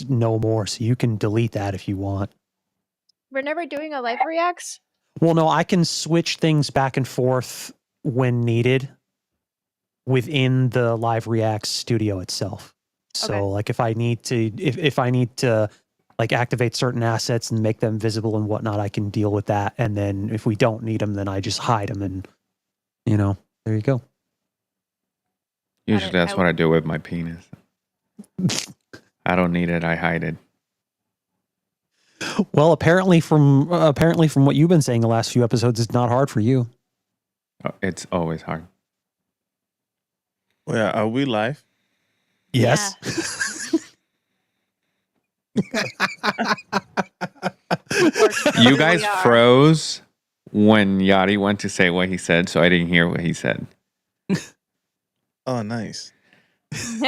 no more, so you can delete that if you want. We're never doing a live reacts? Well, no, I can switch things back and forth when needed within the live reacts studio itself. So Okay. like if I need to like activate certain assets and make them visible and whatnot, I can deal with that. And then if we don't need them, then I just hide them, and there you go. Usually that's what I do with my penis. I don't need it. I hide it. Well, apparently from what you've been saying the last few episodes, it's not hard for you. Oh, it's always hard. Well, are we live? Yes. You guys froze when Yadi went to say what he said, so I didn't hear what he said. Oh, nice. He's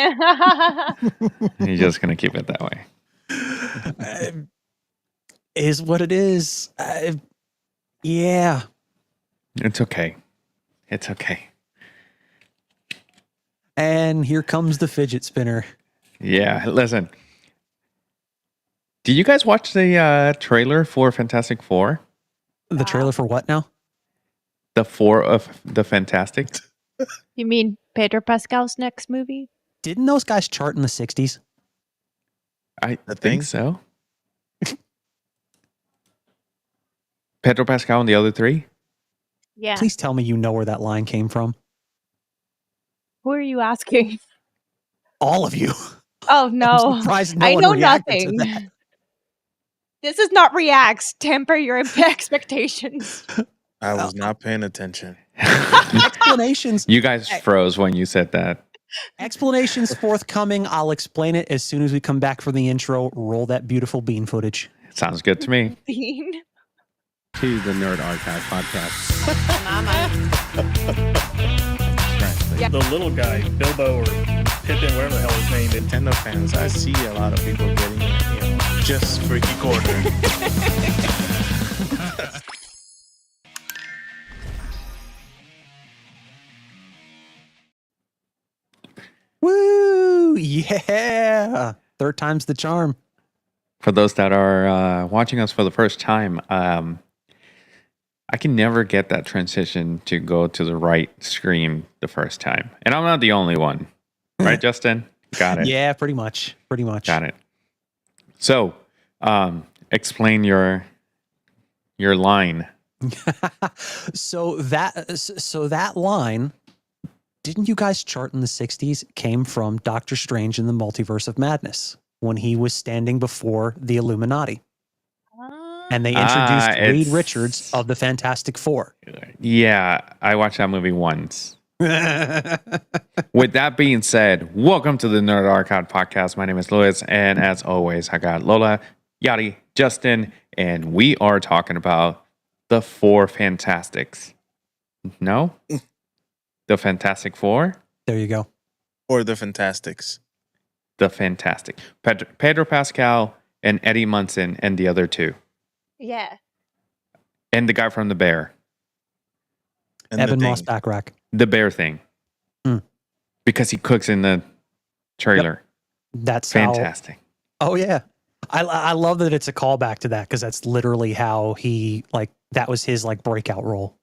just going to keep it that way. Is what it is. Yeah. It's okay. It's okay. And here comes the fidget spinner. Yeah, listen. Did you guys watch the trailer for Fantastic Four? The trailer for what now? The Four of the Fantastic? You mean Pedro Pascal's next movie? Didn't those guys chart in the 60s? I think so. Pedro Pascal and the other three? Yeah. Please tell me you know where that line came from. Who are you asking? All of you. Oh, no. I'm surprised no I one know reacted to nothing. that. This is not reacts. Temper your expectations. I was not paying attention. Explanations. You guys froze when you said that. Explanations forthcoming. I'll explain it as soon as we come back for the intro. Roll that beautiful bean footage. Sounds good to me. Bean. To the Nerd Archive podcast. Yeah. The little guy, Bilbo or Pippin, whatever the hell his name is. Nintendo fans, I see a lot of people getting it, just freaky quarter. Woo! Yeah. Third time's the charm. For those that are watching us for the first time, I can never get that transition to go to the right screen the first time. And I'm not the only one. Right, Justin? Got it. Yeah, pretty much. Pretty much. Got it. So, explain your line. So that line, didn't you guys chart in the 60s, came from Doctor Strange in the Multiverse of Madness when he was standing before the Illuminati. And they introduced Reed Richards of the Fantastic Four. Yeah, I watched that movie once. With that being said, welcome to the Nerd Archive podcast. My name is Louis, and as always, I got Lola, Yadi, Justin, and we are talking about the Four Fantastics. No? The Fantastic Four? There you go. Or the Fantastics. The Fantastic. Pedro Pascal and Eddie Munson and the other two. Yeah. And the guy from The Bear. And Evan the Moss thing. Backrack. The Bear thing. Because he cooks in the trailer. Yep. That's fantastic. Oh, yeah. I love that it's a callback to that because that's literally how he, like, that was his, like, breakout role.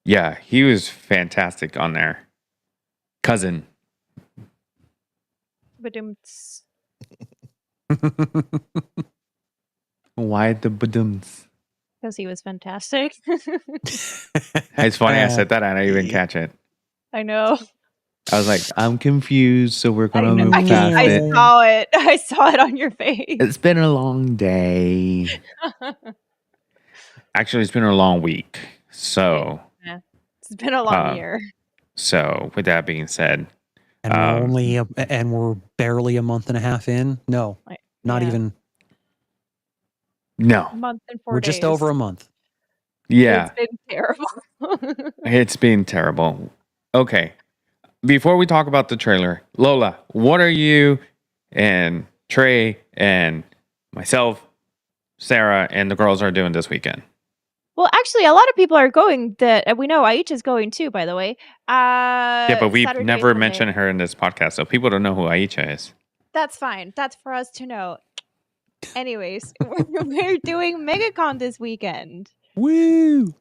Yeah, he was fantastic on there. Cousin. Badumts. Why the badums? Because he was fantastic. It's funny I said that and I didn't even catch it. I know. I was like, I'm confused, so we're gonna move past I it. saw it. I saw it on your face. It's been a long day. Actually, it's been a long week. So Yeah. It's been a long year. So with that being said, And we're barely a month and a half in. No, not even. No. A month and 4 We're days. just over a month. Yeah. It's been terrible. It's been terrible. Okay. Before we talk about the trailer, Lola, what are you and Trey and myself, Sarah, and the girls are doing this weekend? Well, actually, a lot of people are going. That we know Aisha's going too. By the way, Yeah, but we've Saturday, never Sunday. mentioned her in this podcast, so people don't know who Aisha is. That's fine. That's for us to know. Anyways, we're doing MegaCon this weekend. Woo!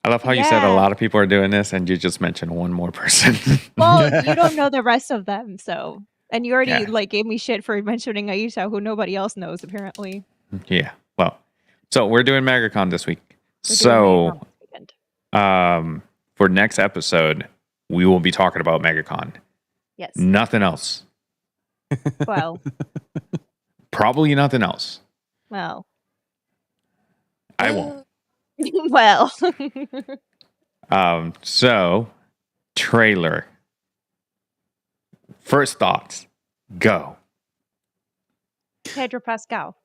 I love how you said a Yeah. lot of people are doing this, and you just mentioned one more person. Well, you don't know the rest of them, so. And you already Yeah. gave me shit for mentioning Aisha, who nobody else knows apparently. Yeah. Well, so we're doing MegaCon this week. We're doing So, MegaCon this weekend. for next episode, we will be talking about MegaCon. Yes. Nothing else. Well. Probably nothing else. Well. I won't. Well. So, trailer. First thoughts. Go. Pedro Pascal.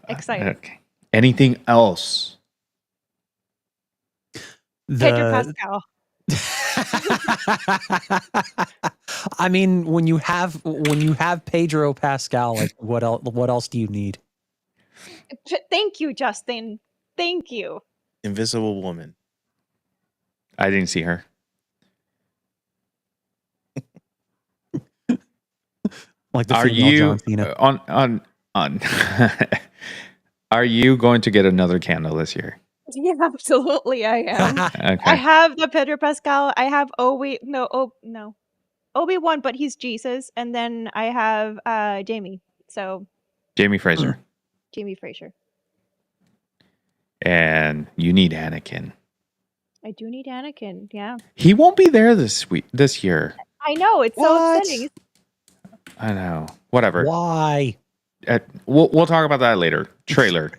Excited. Okay. Anything else? Pedro Pascal. I mean, when you have Pedro Pascal, like what else do you need? Thank you, Justin. Thank you. Invisible Woman. I didn't see her. Like the Are female you John Cena. on Are you going to get another candle this year? Yeah, absolutely I am. Okay. I have the Pedro Pascal. I have Obi-Wan, but he's Jesus. And then I have Jamie. So Jamie Fraser. Jamie Fraser. And you need Anakin. I do need Anakin, yeah. He won't be there this year. I know, it's so What? upsetting. I know. Whatever. Why? We'll talk about that later. Trailer.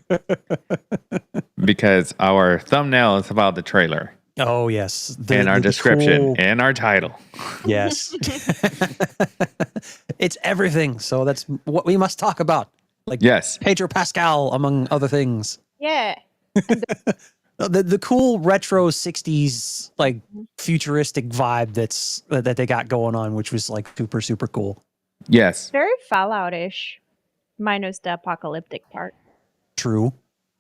Because our thumbnail is about the trailer. Oh yes, And our description cool- and our title. Yes, it's everything. So that's what we must talk about. Like Yes. Pedro Pascal, among other things. Yeah. The cool retro '60s like futuristic vibe that they got going on, which was like super cool. Yes. Very Fallout-ish. Minus the apocalyptic part. True.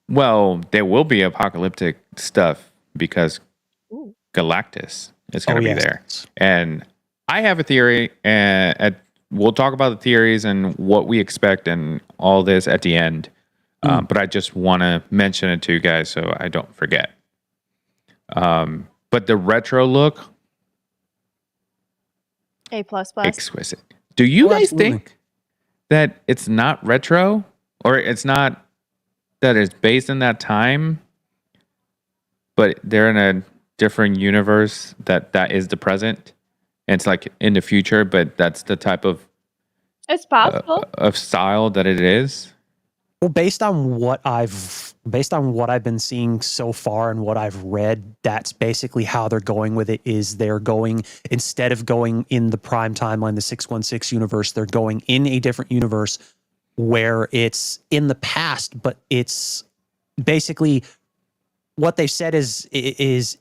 Well, there will be apocalyptic stuff because Ooh. Galactus is going to be yes. there. And I have a theory, and we'll talk about the theories and what we expect and all this at the end. But I just want to mention it to you guys so I don't forget. But the retro look, A++. exquisite. Do you Oh, guys absolutely. think that it's not retro, or it's not that it's based in that time, but they're in a different universe that is the present? And it's like in the future, but that's the type of It's possible. style that it is. Well, based on what I've been seeing so far and what I've read, that's basically how they're going with it. Is they're going, instead of going in the prime timeline, the 616 universe, they're going in a different universe where it's in the past, but it's basically what they've said is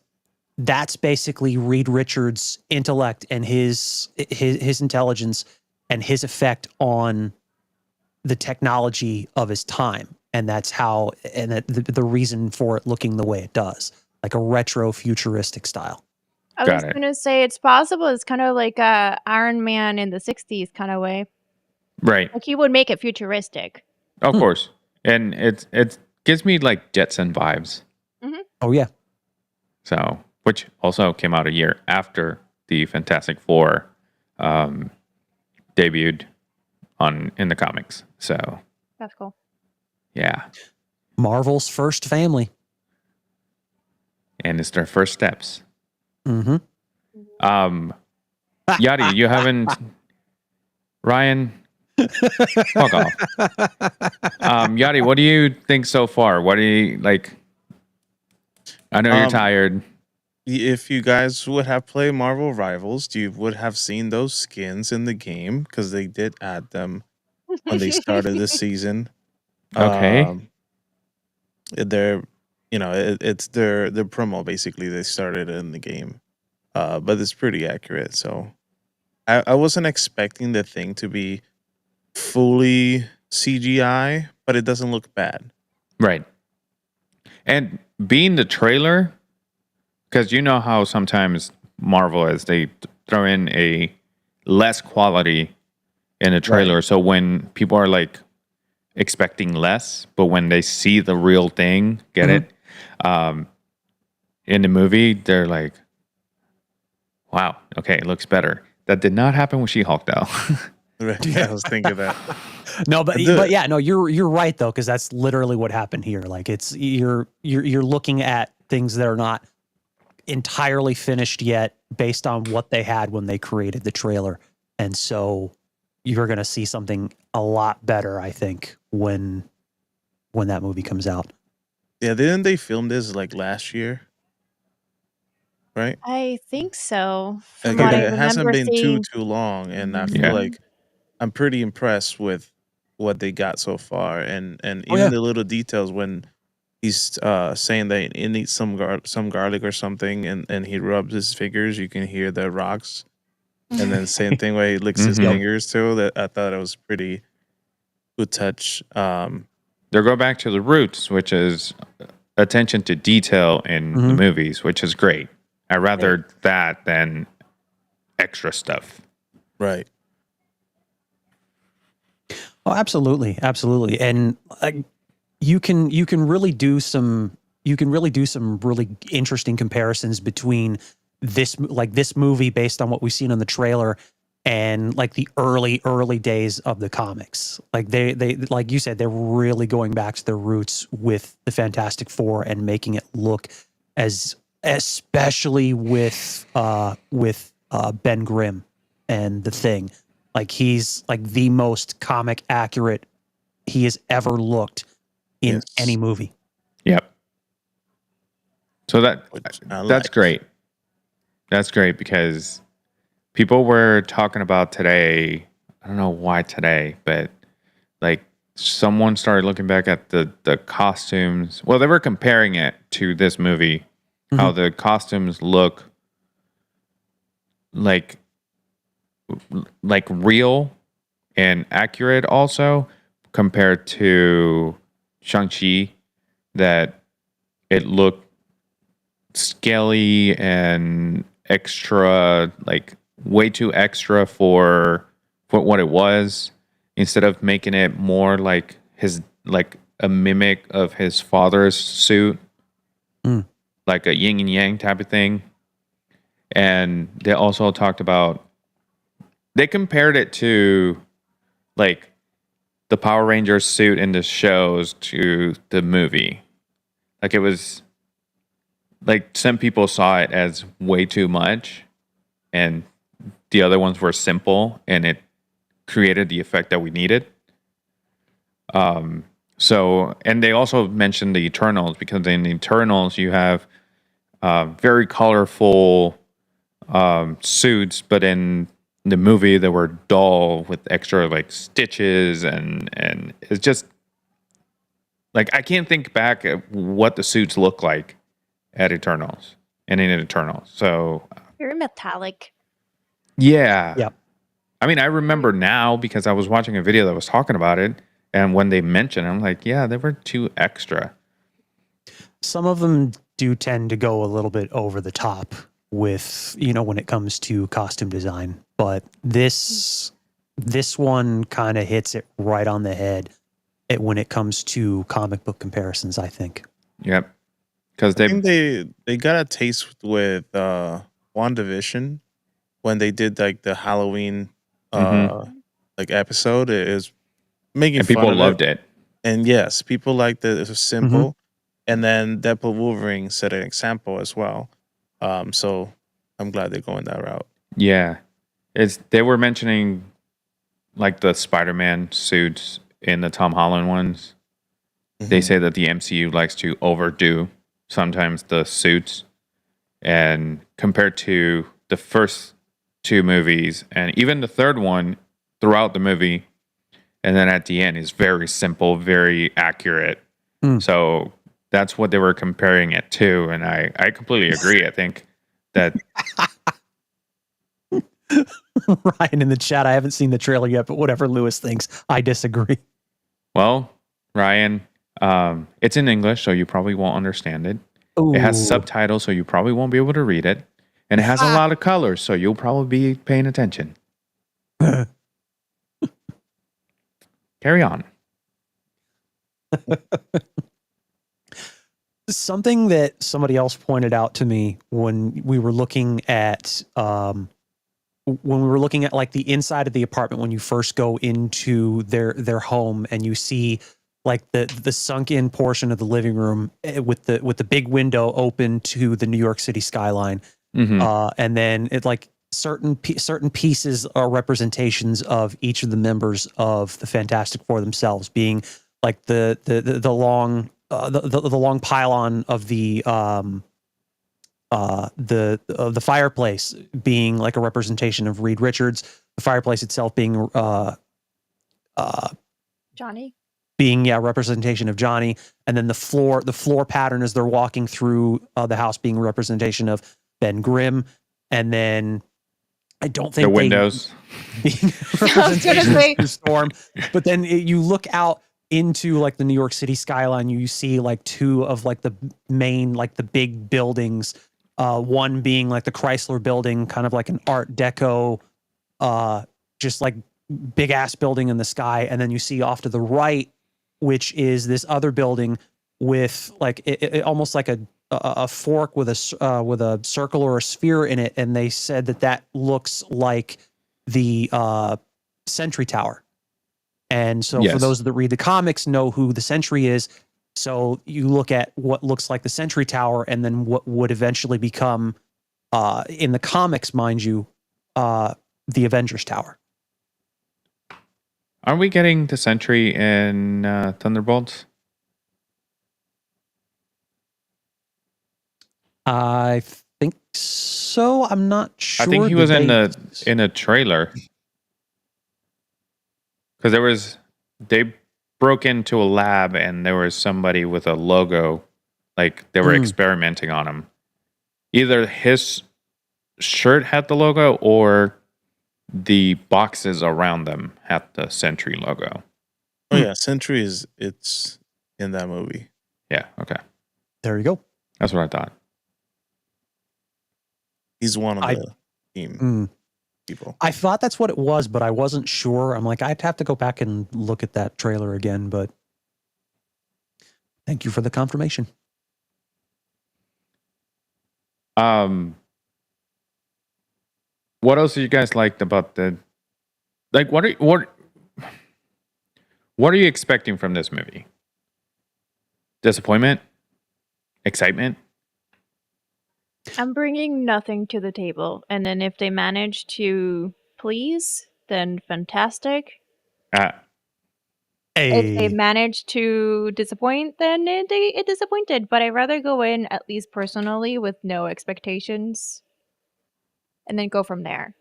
that's basically Reed Richards' intellect and his intelligence and his effect on the technology of his time. And that's how, and the reason for it looking the way it does, like a retro futuristic style. I Got was it. going to say it's possible. It's kind of like a Iron Man in the 60s kind of way. Right. Like he would make it futuristic. Of course. And it gives me like Jetson vibes. Oh yeah. So, which also came out a year after the Fantastic Four debuted in the comics. So, That's cool. yeah. Marvel's first family. And it's their first steps. Mm-hmm. Yadi, you haven't Ryan, fuck off. Yadi, what do you think so far? What do you like? I know you're tired. If you guys would have played Marvel Rivals, you would have seen those skins in the game because they did add them when they started the season. Okay. They're, it's their promo basically. They started it in the game, but it's pretty accurate. So I wasn't expecting the thing to be fully CGI, but it doesn't look bad. Right. And being the trailer, because you know how sometimes Marvel is, they throw in a less quality in the trailer. So when people are like expecting less, but when they see the real thing, get it, in the movie, they're like, wow, okay, it looks better. That did not happen with She-Hulk though. Right. I was thinking that. No, but The- yeah, no, you're right though, because that's literally what happened here. Like it's you're looking at things that are not entirely finished yet, based on what they had when they created the trailer, and so you're going to see something a lot better, I think, when that movie comes out. Yeah, didn't they film this like last year? Right? I think so. From Like, what I it hasn't remember been seeing. too long, and I Mhm. feel Yeah. like I'm pretty impressed with what they got so far, and Oh, even yeah. the little details when he's saying that he needs some garlic or something, and he rubs his fingers, you can hear the rocks, and then same thing where he licks his Mhm. fingers too. That I thought it was pretty good touch. They go back to the roots, which is attention to detail in the movies, which is great. I'd rather that than extra stuff. Right. Oh, absolutely, absolutely, and you can really do some really interesting comparisons between this movie based on what we've seen on the trailer and like the early days of the comics. Like they like you said, they're really going back to their roots with the Fantastic Four and making it look especially with Ben Grimm and the Thing. Like he's like the most comic accurate he has ever looked in Yes. any movie. Yep. So Which I that's like. great. That's great because people were talking about today. I don't know why today, but like someone started looking back at the costumes. Well, they were comparing it to this movie, how the costumes look like real and accurate also compared to Shang-Chi, that it looked scaly and extra, like way too extra for what it was, instead of making it more like a mimic of his father's suit, like a yin and yang type of thing. And they also talked about, they compared it to like the Power Rangers suit in the shows to the movie. Like it was like some people saw it as way too much and the other ones were simple and it created the effect that we needed. So, and they also mentioned the Eternals, because in the Eternals you have very colorful suits, but in the movie they were dull with extra like stitches, and it's just like I can't think back at what the suits look like at Eternals and in Eternals. So Very metallic. yeah. Yep. I mean, I remember now because I was watching a video that was talking about it, and when they mentioned it, I'm like, yeah, they were too extra. Some of them do tend to go a little bit over the top with, when it comes to costume design, but this one kind of hits it right on the head when it comes to comic book comparisons, I think. Yep. Because I think they got a taste with WandaVision when they did like the Halloween like episode. It is making and fun people of loved it. And yes, people liked it. It was simple. And then Deadpool Wolverine set an example as well. So I'm glad they're going that route. Yeah. They were mentioning like the Spider-Man suits in the Tom Holland ones. They say that the MCU likes to overdo sometimes the suits, and compared to the first two movies and even the third one, throughout the movie and then at the end is very simple, very accurate. So that's what they were comparing it to, and I completely agree. I think that Ryan in the chat, I haven't seen the trailer yet, but whatever Lewis thinks, I disagree. well, Ryan, it's in English, so you probably won't understand it. Ooh. It has subtitles, so you probably won't be able to read it. And it has a lot of colors, so you'll probably be paying attention. Carry on. Something that somebody else pointed out to me when we were looking at like the inside of the apartment, when you first go into their home and you see like the sunk in portion of the living room with the big window open to the New York City skyline. And then it like certain pieces are representations of each of the members of the Fantastic Four themselves, being like the long the long pylon of the fireplace being like a representation of Reed Richards, the fireplace itself being Johnny. being representation of Johnny, and then the floor pattern as they're walking through the house being a representation of Ben Grimm, and then I don't think The windows being I was gonna say. the storm, but then you look out into like the New York City skyline, you see like two of like the main, like the big buildings, one being like the Chrysler building, kind of like an Art Deco, just like big ass building in the sky, and then you see off to the right, which is this other building with like it almost like a fork with a circle or a sphere in it, and they said that looks like the Sentry Tower. And so for those that read the comics know who the Sentry is. So you look at what looks like the Sentry Tower, and then what would eventually become in the comics, mind you, the Avengers Tower. Aren't we getting the Sentry in Thunderbolts? I think so. I'm not sure. I think he was in a trailer, because they broke into a lab and there was somebody with a logo, like they were experimenting on him. Either his shirt had the logo or the boxes around them had the Sentry logo. Oh yeah, Sentry it's in that movie. Yeah, okay. There you go. That's what I thought. He's one of the team people. I thought that's what it was, but I wasn't sure. I'm like, I'd have to go back and look at that trailer again, but thank you for the confirmation. What else did you guys liked about what are you expecting from this movie? Disappointment? Excitement? I'm bringing nothing to the table, and then if they manage to please, then fantastic. If they manage to disappoint, then it disappointed. But I'd rather go in, at least personally, with no expectations, and then go from there.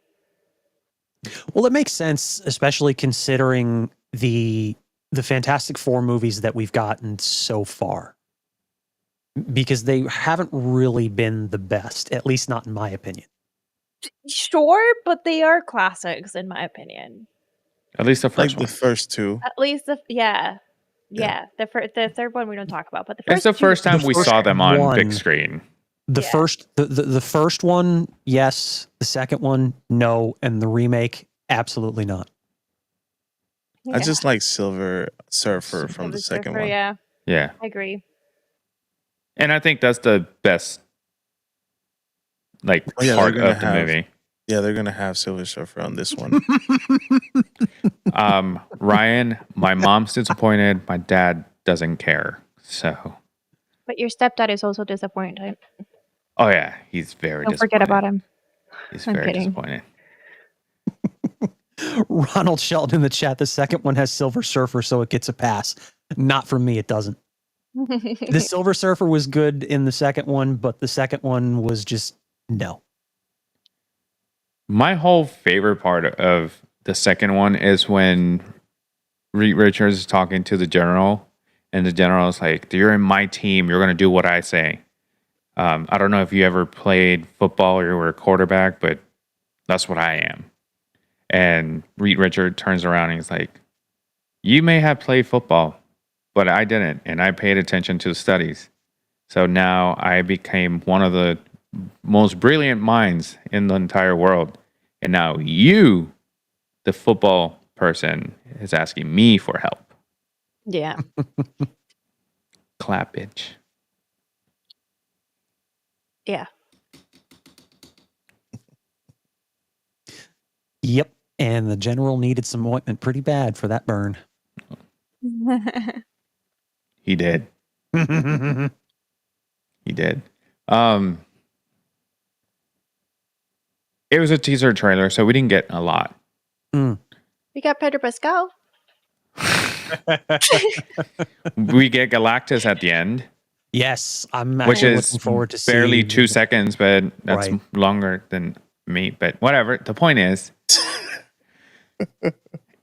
Well, it makes sense, especially considering the Fantastic Four movies that we've gotten so far, because they haven't really been the best, at least not in my opinion. Sure, but they are classics in my opinion. At least the first Like one. the first two. At least the third one we don't talk about, but the first It's the two- first time we saw them on big screen. The first one, yes. The second one, no. And the remake, absolutely not. Yeah. I just like Silver Surfer from the second one. Yeah, Yeah. I agree. And I think that's the best part of the movie. Yeah, they're gonna have Silver Surfer on this one. Ryan, my mom's disappointed. My dad doesn't care. So. But your stepdad is also disappointed. Oh yeah, he's very. Don't forget about him. He's I'm very kidding. disappointed. Ronald Shelton in the chat. The second one has Silver Surfer, so it gets a pass. Not from me, it doesn't. The Silver Surfer was good in the second one, but the second one was just no. My whole favorite part of the second one is when Reed Richards is talking to the general, and the general is like, "You're in my team. You're going to do what I say." I don't know if you ever played football or you were a quarterback, but that's what I am. And Reed Richards turns around and he's like, "You may have played football, but I didn't, and I paid attention to the studies. So now I became one of the most brilliant minds in the entire world. And now you, the football person is asking me for help. Yeah. Clap, bitch. Yeah. Yep. And the general needed some ointment pretty bad for that burn. He did. Yep. He did. It was a teaser trailer, so we didn't get a lot. We got Pedro Pascal. We get Galactus at the end, Yes, I'm which actually is looking forward to barely seeing 2 seconds, but that's Right. longer than me. But whatever. The point is,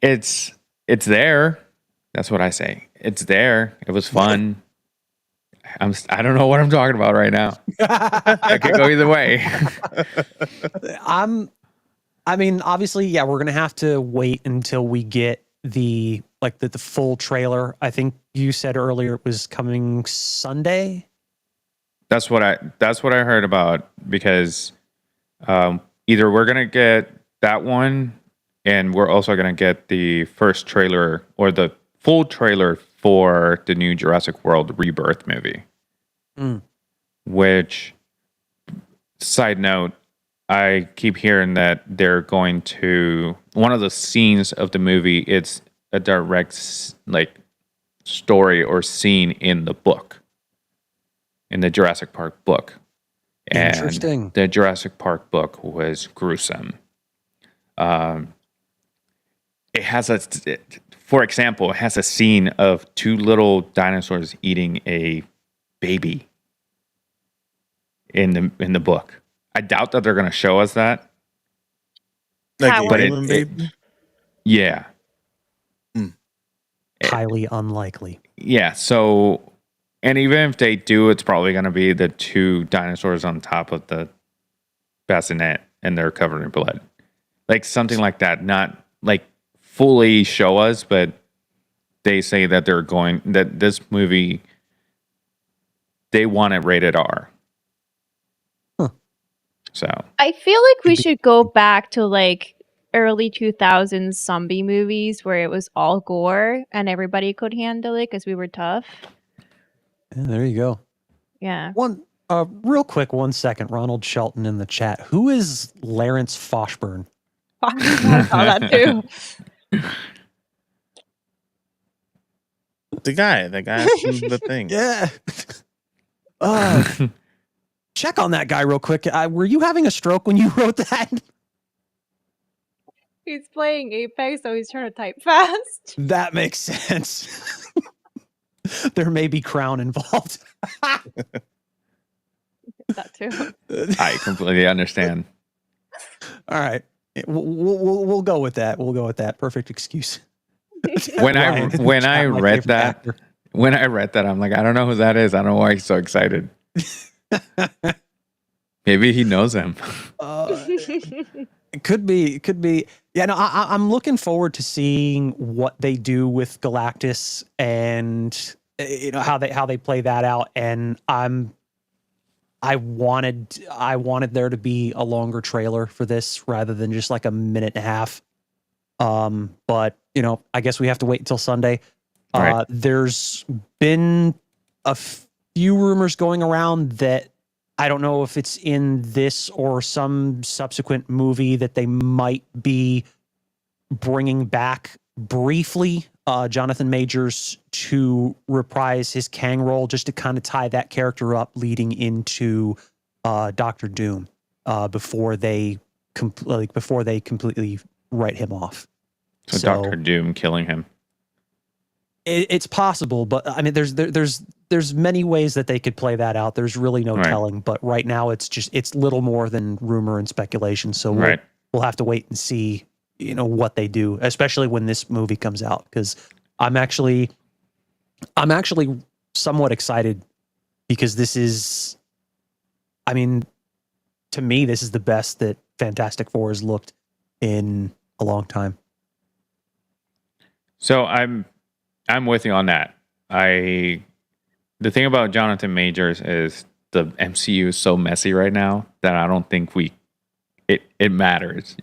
it's there. That's what I say. It's there. It was fun. I don't know what I'm talking about right now. I could go either way. I mean, obviously, yeah, we're gonna have to wait until we get the full trailer. I think you said earlier it was coming Sunday. That's what I heard about, because either we're gonna get that one, and we're also gonna get the first trailer or the full trailer for the new Jurassic World Rebirth movie. Which, side note, I keep hearing that they're going to, one of the scenes of the movie, it's a direct story or scene in the book, in the Jurassic Park book. And Interesting. the Jurassic Park book was gruesome. It has for example, it has a scene of 2 little dinosaurs eating a baby in the book. I doubt that they're going to show us that. Like But a human baby. Yeah. Highly unlikely. Yeah. So, and even if they do, it's probably going to be the 2 dinosaurs on top of the bassinet and they're covered in blood. Like something like that. Not like fully show us, but they say that that this movie, they want it rated R. Huh. So I feel like we should go back to like early 2000s zombie movies where it was all gore and everybody could handle it because we were tough. Yeah, there you go. Yeah. Real quick, 1 second. Ronald Shelton in the chat. Who is Lawrence Fishburne? I saw that too. The guy from the thing. Yeah. Check on that guy real quick. Were you having a stroke when you wrote that? He's playing Apex, so he's trying to type fast. That makes sense. There may be crown involved. That too. I completely understand. All right. We'll go with that. We'll go with that. Perfect excuse. When Ryan in the when chat, I my read favorite that, actor. I'm like, I don't know who that is. I don't know why he's so excited. Maybe he knows him. It could be. Yeah, no, I'm looking forward to seeing what they do with Galactus and how they play that out. And I wanted there to be a longer trailer for this rather than just like a minute and a half. But I guess we have to wait until Sunday. Right. There's been a few rumors going around that I don't know if it's in this or some subsequent movie that they might be bringing back briefly Jonathan Majors to reprise his Kang role, just to kind of tie that character up leading into Doctor Doom before they completely write him off. So Doctor Doom killing him. It's possible, but I mean, there's many ways that they could play that out. There's really no telling, but right now it's little more than rumor and speculation. So we'll have to wait and see, what they do, especially when this movie comes out. Because I'm actually somewhat excited because this is, I mean, to me, this is the best that Fantastic Four has looked in a long time. So I'm with you on that. The thing about Jonathan Majors is the MCU is so messy right now that I don't think it matters,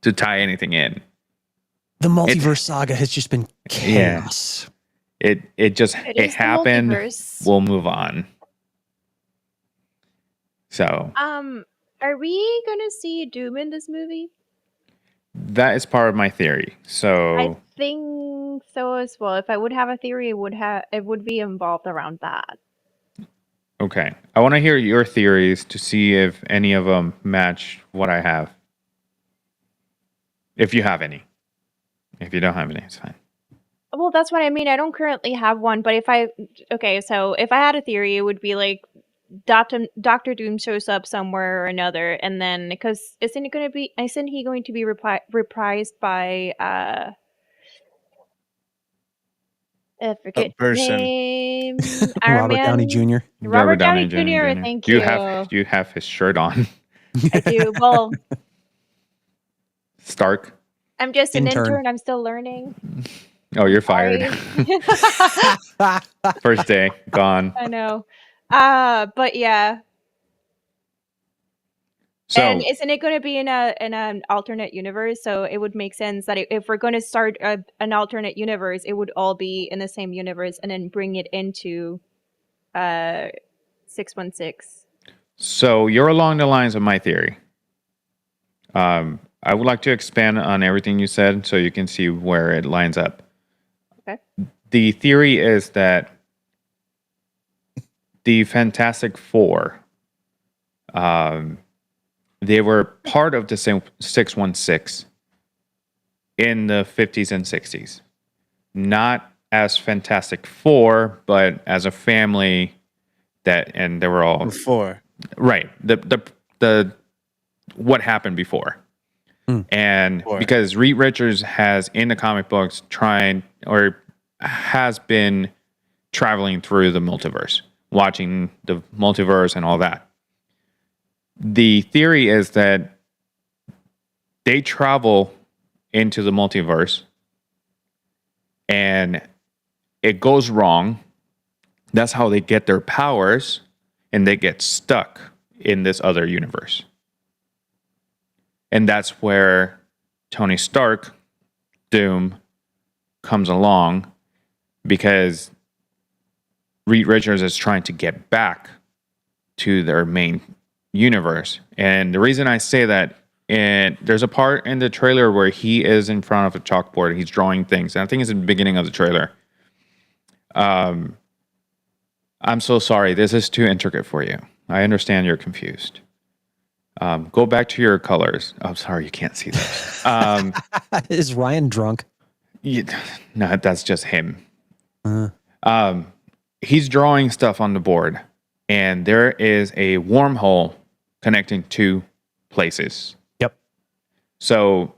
to tie anything in. The multiverse saga has just been Yeah. chaos. It It is the happened. multiverse. We'll move on. So Are we gonna see Doom in this movie? that is part of my theory. I So think so as well. If I would have a theory, it would be involved around that. okay, I want to hear your theories to see if any of them match what I have. If you have any. If you don't have any, it's fine. Well, that's what I mean. I don't currently have one, but if I had a theory, it would be like Doctor Doom shows up somewhere or another, and then because isn't he going to be reprised by I forget his person. name. Iron Robert Downey Man. Jr. Robert Downey Jr. Thank you. You have his shirt on. I do. Well, Stark. I'm just an Intern. intern. I'm still learning. Oh, you're fired. Sorry. First day, gone. I know. But yeah. So And isn't it going to be in an alternate universe? So it would make sense that if we're going to start an alternate universe, it would all be in the same universe, and then bring it into 616. So you're along the lines of my theory. I would like to expand on everything you said so you can see where it lines up. Okay. The theory is that the Fantastic Four, they were part of the same 616 in the 50s and 60s. Not as Fantastic Four, but as a family and they were all Before. right. The what happened before. And Before. because Reed Richards has in the comic books has been traveling through the multiverse, watching the multiverse and all that. The theory is that they travel into the multiverse and it goes wrong. That's how they get their powers, and they get stuck in this other universe. And that's where Tony Stark, Doom, comes along, because Reed Richards is trying to get back to their main universe. And the reason I say that, and there's a part in the trailer where he is in front of a chalkboard, he's drawing things, and I think it's in the beginning of the trailer. I'm so sorry, this is too intricate for you. I understand you're confused. Go back to your colors. I'm sorry, you can't see those. Is Ryan drunk? No, that's just him. He's drawing stuff on the board, and there is a wormhole connecting two places. Yep. So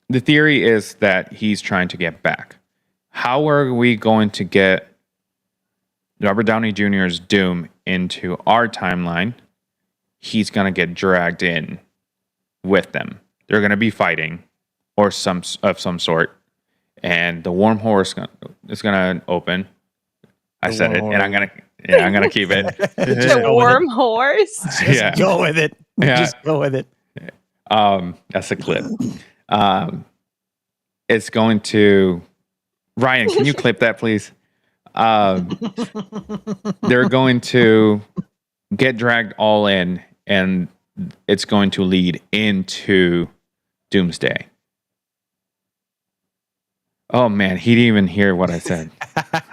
the theory is that he's trying to get back. How are we going to get Robert Downey Jr.'s Doom into our timeline? He's going to get dragged in with them. They're going to be fighting or some sort. And the wormhole is going to open. I said it, and I'm going to keep it. The worm horse. Just go with it. Yeah. Just go with it. That's a clip. It's going to Ryan, can you clip that, please? They're going to get dragged all in, and it's going to lead into Doomsday. Oh man, he didn't even hear what I said.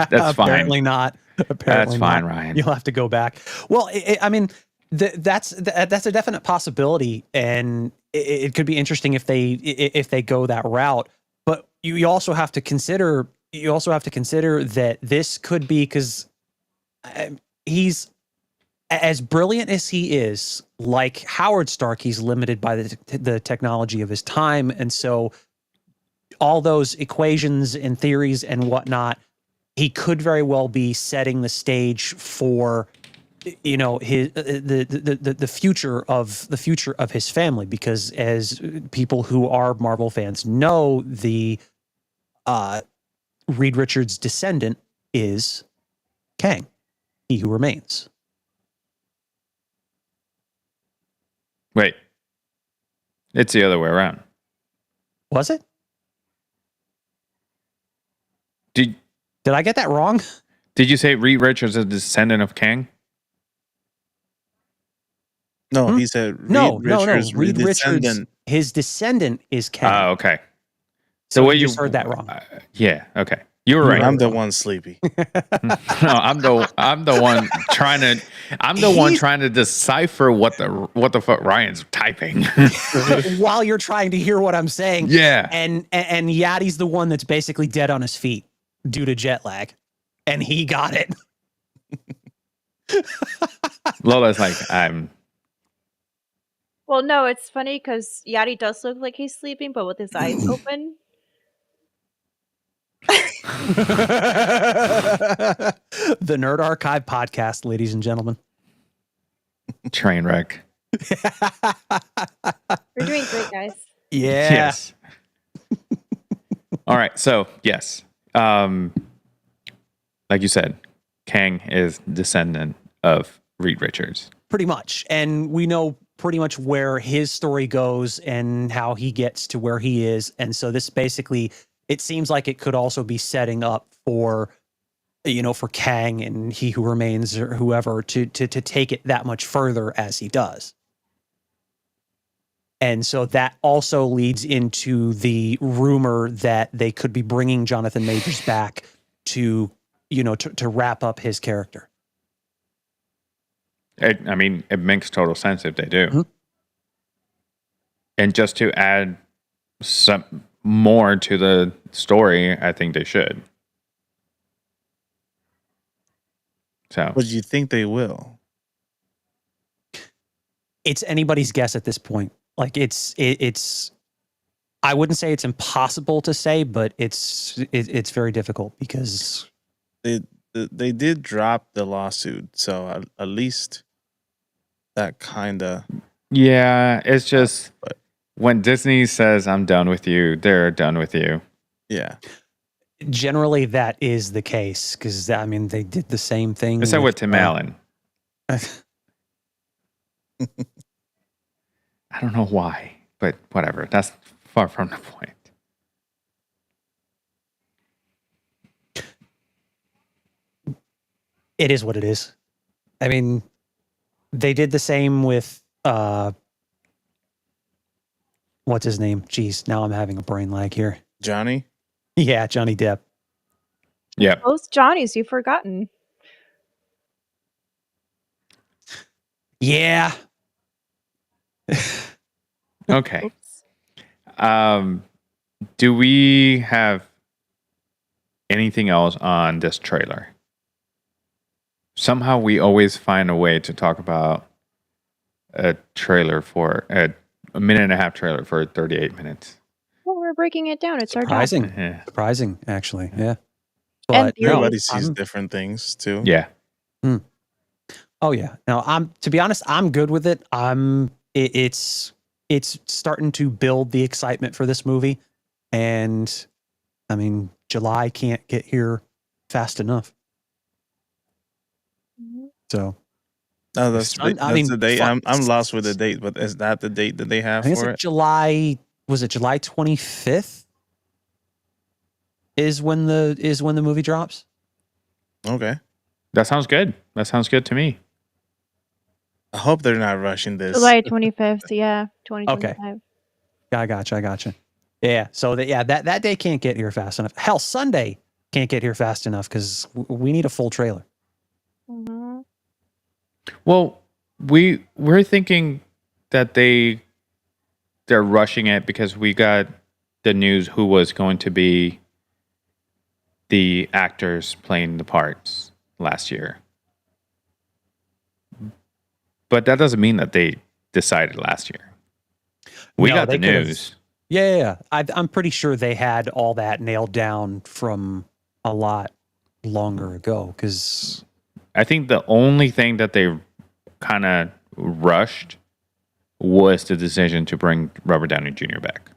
That's fine. Apparently not. That's fine, Ryan. You'll have to go back. Well, I mean, that's a definite possibility, and it could be interesting if they go that route. But you also have to consider that this could be, because he's as brilliant as he is, like Howard Stark, he's limited by the technology of his time, and so all those equations and theories and whatnot, he could very well be setting the stage for, you know, his the future of his family, because as people who are Marvel fans know, the Reed Richards' descendant is Kang, he who remains. Wait, it's the other way around. Was it? Did I get that wrong? Did you say Reed Richards is a descendant of Kang? No, Hmm? he said No. Richards, Reed Richards, descendant. his descendant is Kang. Oh, okay. so way you just heard that wrong. Yeah. Okay. You were You right. heard I'm it the wrong. one sleepy. No, I'm the one trying to. I'm the one He's- trying to decipher what the fuck Ryan's typing. While you're trying to hear what I'm saying. Yeah. And Yadi's the one that's basically dead on his feet due to jet lag. And he got it. Lola's like, I'm. Well, no, it's funny because Yadi does look like he's sleeping, but with his eyes open. The Nerd Archive podcast, ladies and gentlemen. Train wreck. We're doing great, guys. Yeah. Yes. All right. So yes, like you said, Kang is descendant of Reed Richards. Pretty much. And we know pretty much where his story goes and how he gets to where he is. And so this basically, it seems like it could also be setting up for, for Kang and He Who Remains or whoever to take it that much further as he does. And so that also leads into the rumor that they could be bringing Jonathan Majors back to wrap up his character. I mean, it makes total sense if they do. Mhm. And just to add some more to the story, I think they should. So, But you think they will? It's anybody's guess at this point. Like it's I wouldn't say it's impossible to say, but it's very difficult because They did drop the lawsuit, so at least that kind of. yeah, it's just But- when Disney says, I'm done with you, they're done with you. Yeah. generally that is the case because I mean they did the same thing. Except with Tim Allen. I don't know why, but whatever. That's far from the point. It is what it is. I mean, they did the same with what's his name? Jeez, now I'm having a brain lag here. Johnny? Yeah, Johnny Depp. Yeah. Both Johnnies, you've forgotten. Yeah. Okay. Oops. Do we have anything else on this trailer? Somehow we always find a way to talk about a trailer for a minute and a half trailer for 38 minutes. Well, we're breaking it down. It's our job. Surprising. Yeah. Surprising, actually. Yeah. And But theories. Everybody sees I'm- different things too. Yeah. Oh yeah. No, to be honest, I'm good with it. It's starting to build the excitement for this movie. And I mean, July can't get here fast enough. Mhm. So No, that's Sun- I that's mean, the date. fuck. I'm lost with the date, but is that the date that they I have think it's for like it? July. Was it July 25th? Is when the movie drops? Okay. That sounds good. That sounds good to me. I hope they're not rushing this. July 25th. Yeah, 2025. I gotcha. Yeah. So that day can't get here fast enough. Hell, Sunday can't get here fast enough because we need a full trailer. Mm-hmm. Well, we're thinking that they're rushing it because we got the news who was going to be the actors playing the parts last year. But that doesn't mean that they decided last year. We No, got the they could've- news. Yeah. I'm pretty sure they had all that nailed down from a lot longer ago because I think the only thing that they kind of rushed was the decision to bring Robert Downey Jr. back.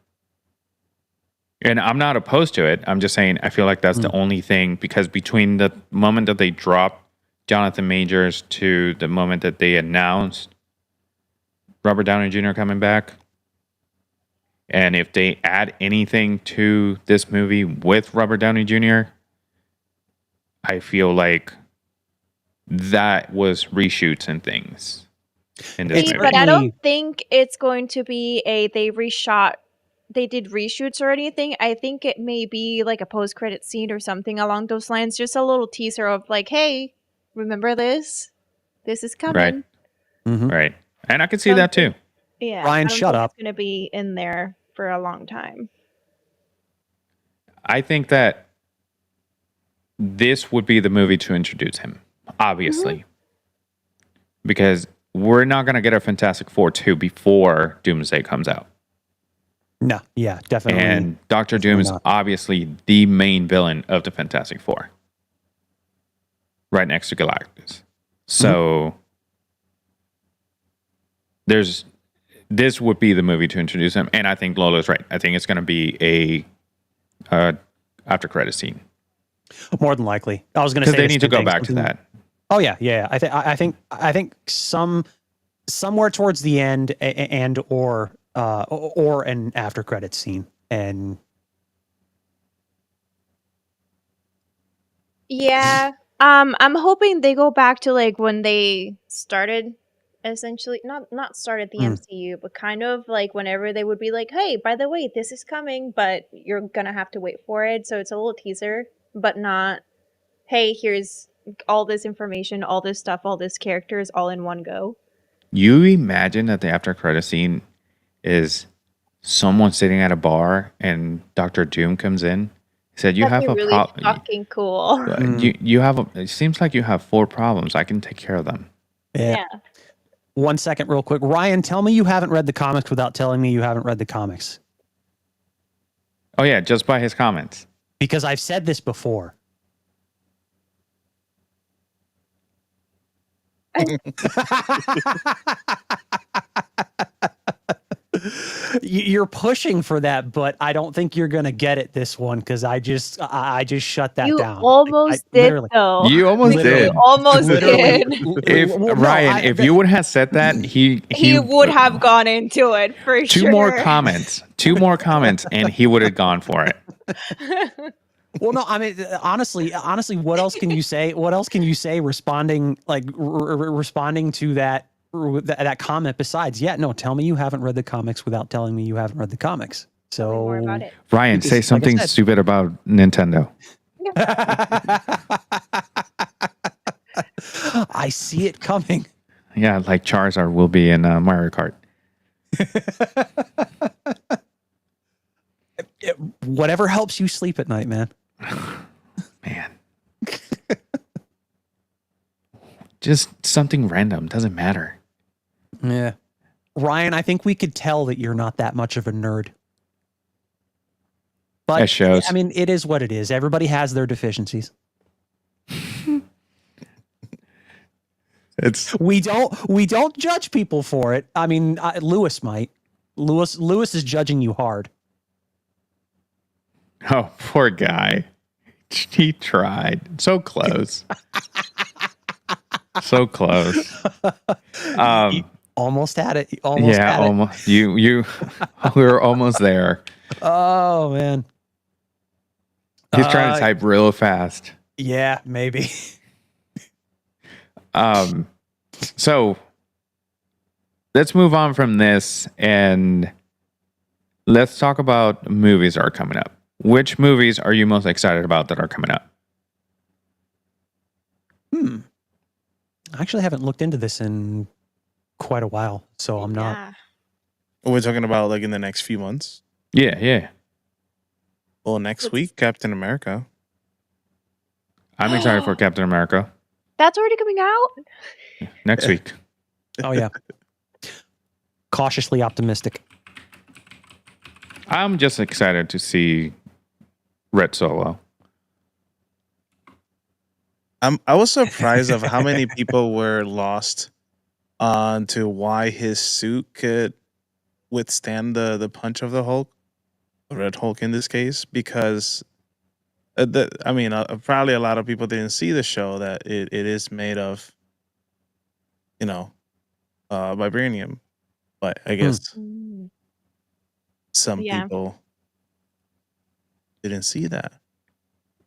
And I'm not opposed to it. I'm just saying I feel like that's the only thing because between the moment that they dropped Jonathan Majors to the moment that they announced Robert Downey Jr. coming back, and if they add anything to this movie with Robert Downey Jr., I feel like that was reshoots and things in this See, movie. but I certainly- don't think it's going to be they did reshoots or anything. I think it may be like a post-credit scene or something along those lines. Just a little teaser of like, hey, remember this? This is coming. Right. Mhm. Right. And I can see that too. Yeah. Ryan, I don't shut think up. It's going to be in there for a long time. I think that this would be the movie to introduce him, obviously. Because we're not going to get a Fantastic Four 2 before Doomsday comes out. No, yeah, definitely. And Doctor Doom is not. obviously the main villain of the Fantastic Four. Right next to Galactus. So this would be the movie to introduce him. And I think Lola's right. I think it's going to be a after credit scene. More than likely. I was going to Because say they the need to same go thing, back to something- that. Oh yeah, yeah. I think somewhere towards the end and or an after credit scene. And Yeah. I'm hoping they go back to like when they started, essentially not started the MCU, but kind of like whenever they would be like, hey, by the way, this is coming, but you're gonna have to wait for it. So it's a little teaser, but not, hey, here's all this information, all this stuff, all this characters all in one go. You imagine that the after credit scene is someone sitting at a bar and Doctor Doom comes in. He said, "You That'd have be a really problem. fucking cool. You have a. It seems like you have 4 problems. I can take care of them." yeah. 1 second, real quick. Ryan, tell me you haven't read the comics without telling me you haven't read the comics. Oh yeah, just by his comments. Because I've said this before. You're pushing for that, but I don't think you're gonna get it this one because I just shut that You down. almost I did literally- though. You almost Literally. did. You almost Literally. did. If Well, no, Ryan, if you would have said that, he Would have gone into it for two sure. more comments, and he would have gone for it. Well, no, I mean, honestly, what else can you say? What else can you say responding to that comment besides, yeah, no, tell me you haven't read the comics without telling me you haven't read the comics. Tell me more about So it. Ryan, Because, say like I something said- stupid about Nintendo. I see it coming. Yeah, like Charizard will be in Mario Kart. Whatever helps you sleep at night, man. Man. Just something random. Doesn't matter. Yeah. Ryan, I think we could tell that you're not that much of a nerd. But That shows. I mean, it is what it is. Everybody has their deficiencies. We don't judge people for it. I mean, Lewis might. Lewis is judging you hard. Oh, poor guy. He tried. So close. So close. Almost had it. Almost Yeah, had it. almost. You we were almost there. Oh man. He's trying to type real fast. Yeah, maybe. So let's move on from this and let's talk about movies that are coming up. Which movies are you most excited about that are coming up? I actually haven't looked into this in quite a while, so I'm not. Yeah. We're talking about like in the next few months. Yeah. Well, next week, Captain America. I'm excited for Captain America That's already coming out? next week. Oh yeah. Cautiously optimistic. I'm just excited to see Red Solo. I was surprised of how many people were lost on to why his suit could withstand the punch of the Hulk, the Red Hulk in this case, because probably a lot of people didn't see the show that it is made of, vibranium, but I guess some Yeah. people didn't see that.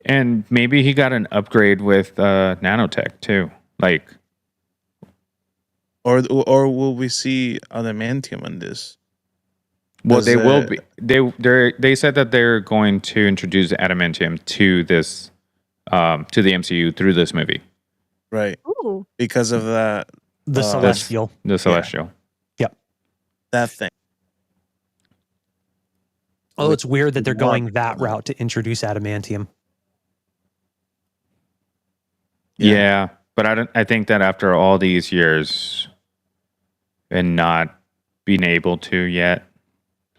And maybe he got an upgrade with nanotech too. Like, Or will we see adamantium in this? well, Does they will it- be. They said that they're going to introduce adamantium to this to the MCU through this movie, Right, Ooh. because of that The Celestial. the Celestial. that thing. Oh, it's weird that they're going Mark, that route to introduce adamantium. Yeah. But I think that after all these years and not being able to yet,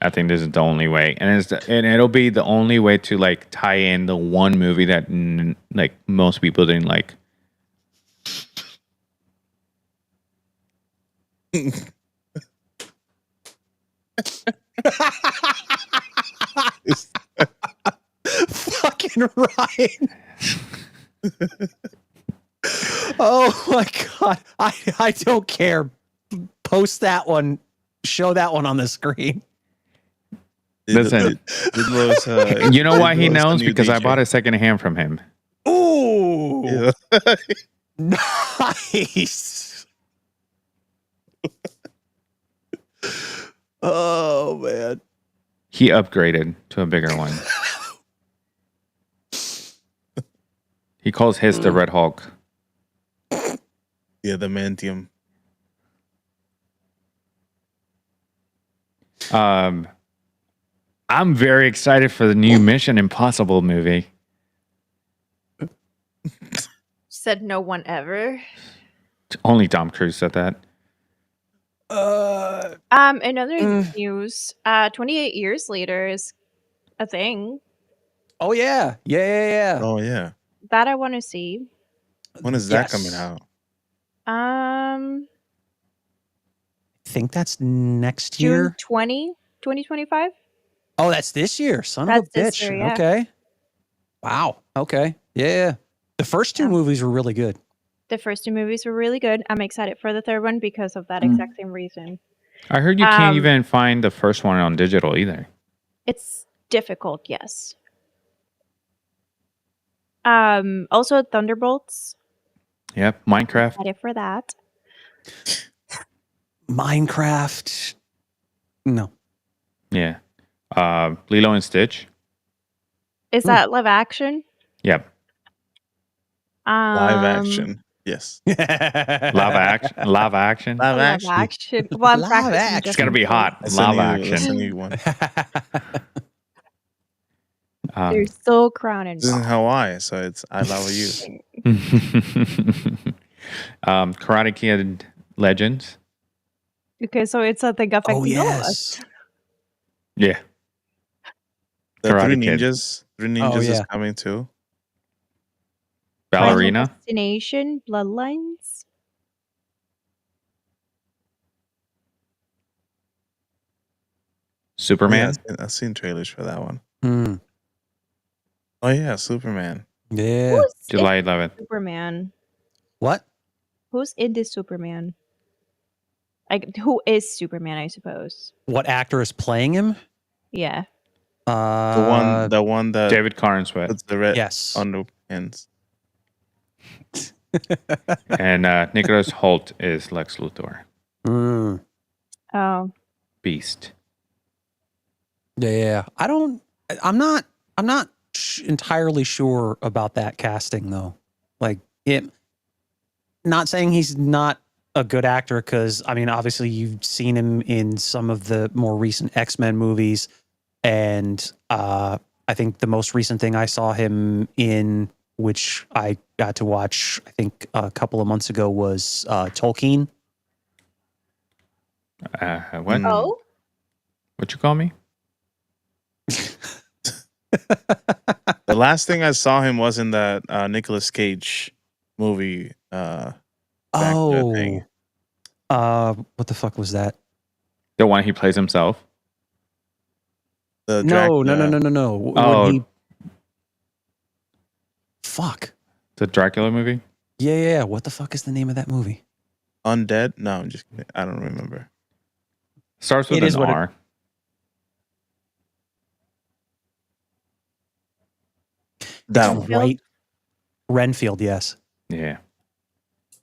I think this is the only way, and it'll be the only way to like tie in the one movie that like most people didn't like. Fucking Ryan. Oh my god. I don't care. Post that one. Show that one on the screen. Listen. It was, You know why it he was the knows? new Because I DJ. bought it secondhand from him. Ooh. Yeah. Nice. Oh man. He upgraded to a bigger one. He calls his the Red Hulk. Yeah, the mantium. I'm very excited for the new Mission Impossible movie. Said no one ever. Only Tom Cruise said that. Another news. 28 years later is a thing Oh yeah. Yeah. Oh yeah. that I want to see. When is that Yes. coming out? Um, I think that's next June year. 2025. Oh, that's this year. Son That's of a this bitch. year, yeah. Okay. Wow. Okay. Yeah. The first two Yeah. movies were really good. The first two movies were really good. I'm excited for the third one because of that exact same reason. I heard you can't Um, even find the first one on digital either. It's difficult, yes. Also Thunderbolts. Yep. Minecraft. Excited for that. Minecraft. No. Yeah. Lilo and Stitch. Is that live action? Yep. Live action. Yes. Live action. Live action. Live Live action. action. Well, I'm Live practicing action. It's just gonna in be case. hot. That's Live That's a action. new one. They're so crowning. This is in Hawaii, so it's I love you. Karate Kid Legends. Okay, so it's a thing affecting Oh all of us. yes. Yeah. The Karate Three Kid. Ninjas. Three Ninjas is yeah. coming too. Ballerina. Final Destination, Bloodlines. Superman. Yeah, I've seen trailers for that one. Hmm. Oh yeah, Superman. Yeah. Who's July in 11th. Superman? What? Who's in this Superman? Like, who is Superman? I suppose. What actor is playing him? Yeah. The one that David Carnsweat. puts the red Yes. underpants. And Nicholas Holt is Lex Luthor. Mm. Oh. Beast. Yeah. I'm not entirely sure about that casting though. Like not saying he's not a good actor, because I mean obviously you've seen him in some of the more recent X-Men movies, and I think the most recent thing I saw him in, which I got to watch I think a couple of months ago, was Tolkien. What? Oh. What you call me? The last thing I saw him was in that Nicolas Cage movie. Oh, thing. what the fuck was that? The one he plays himself. The No. Oh. When he... Fuck. The Dracula movie. Yeah. What the fuck is the name of that movie? Undead? No, I'm just kidding. I don't remember. Starts with It is an what it- R. That It's one. right. Renfield, yes. Yeah.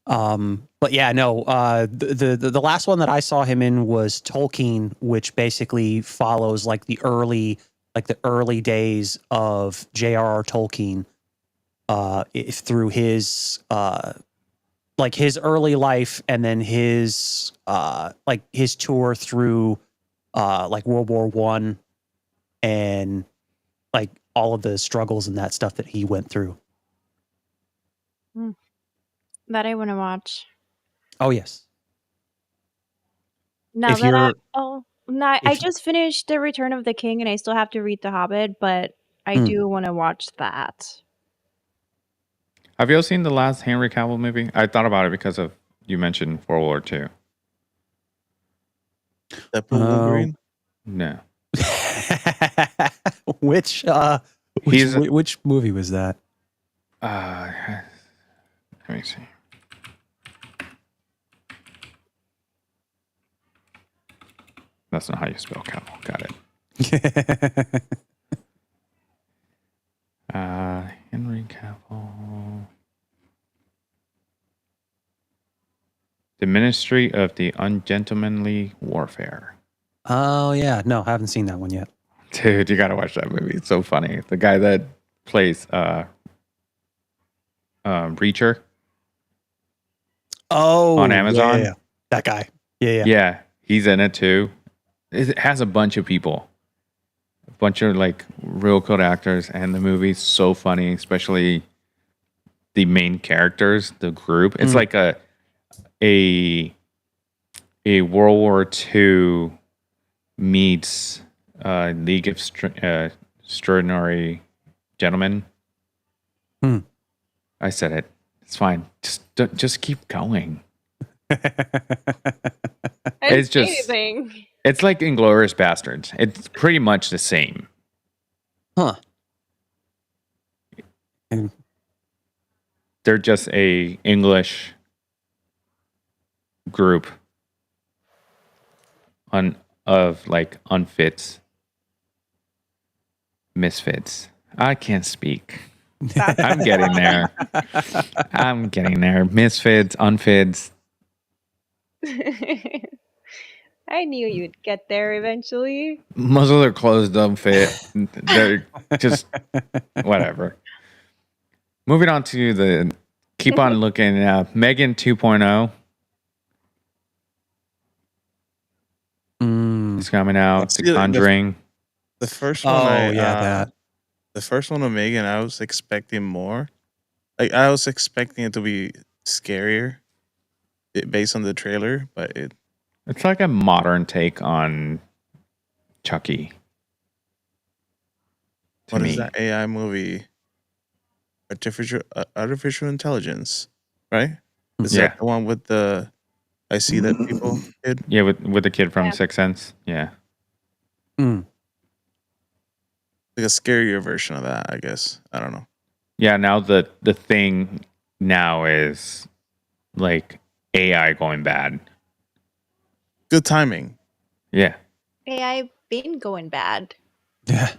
But yeah, no. The last one that I saw him in was Tolkien, which basically follows like the early days of J.R.R. Tolkien, through his like his early life, and then his like his tour through like World War I, and like all of the struggles and that stuff that he went through. That I want to watch. Oh yes. Now If that I you're no, I if just finished The Return of the King, and I still have to read The Hobbit, but I Hmm. do want to watch that. Have you all seen the last Henry Cavill movie? I thought about it because of you mentioned World War II. Deadpool No. Wolverine. No. which He's which movie was that? let me see. That's not how you spell Cavill. Got it. Henry Cavill. The Ministry of the Ungentlemanly Warfare. Oh yeah, no, I haven't seen that one yet. Dude, you gotta watch that movie. It's so funny. The guy that plays Reacher Oh, on Amazon. yeah. That guy. Yeah. Yeah, he's in it too. It has a bunch of people, a bunch of like real good actors, and the movie's so funny, especially the main characters, the group. It's like a World War II meets League of Extraordinary Gentlemen. I said it. It's fine. Just keep going. It's just anything. it's like Inglourious Bastards. It's pretty much the same. Huh. And They're just a English group of like unfits, misfits. I can't speak. I'm getting there. I'm getting there. Misfits, unfits. I knew you'd get there eventually. Most of their clothes don't fit. They're just whatever. Moving on to the keep on looking Megan 2.0 is coming out. See, The Conjuring. The first one. that. The first one of Megan, I was expecting more. Like I was expecting it to be scarier, based on the trailer, but It's like a modern take on Chucky. what is that AI movie? Artificial intelligence, right? Is Yeah. that the one with the I see that people kid? Yeah, with the kid from Yeah. Sixth Sense. Yeah. Like a scarier version of that, I guess. I don't know. Yeah, now the thing now is like AI going bad. Good timing. Yeah. AI been going bad. Yeah.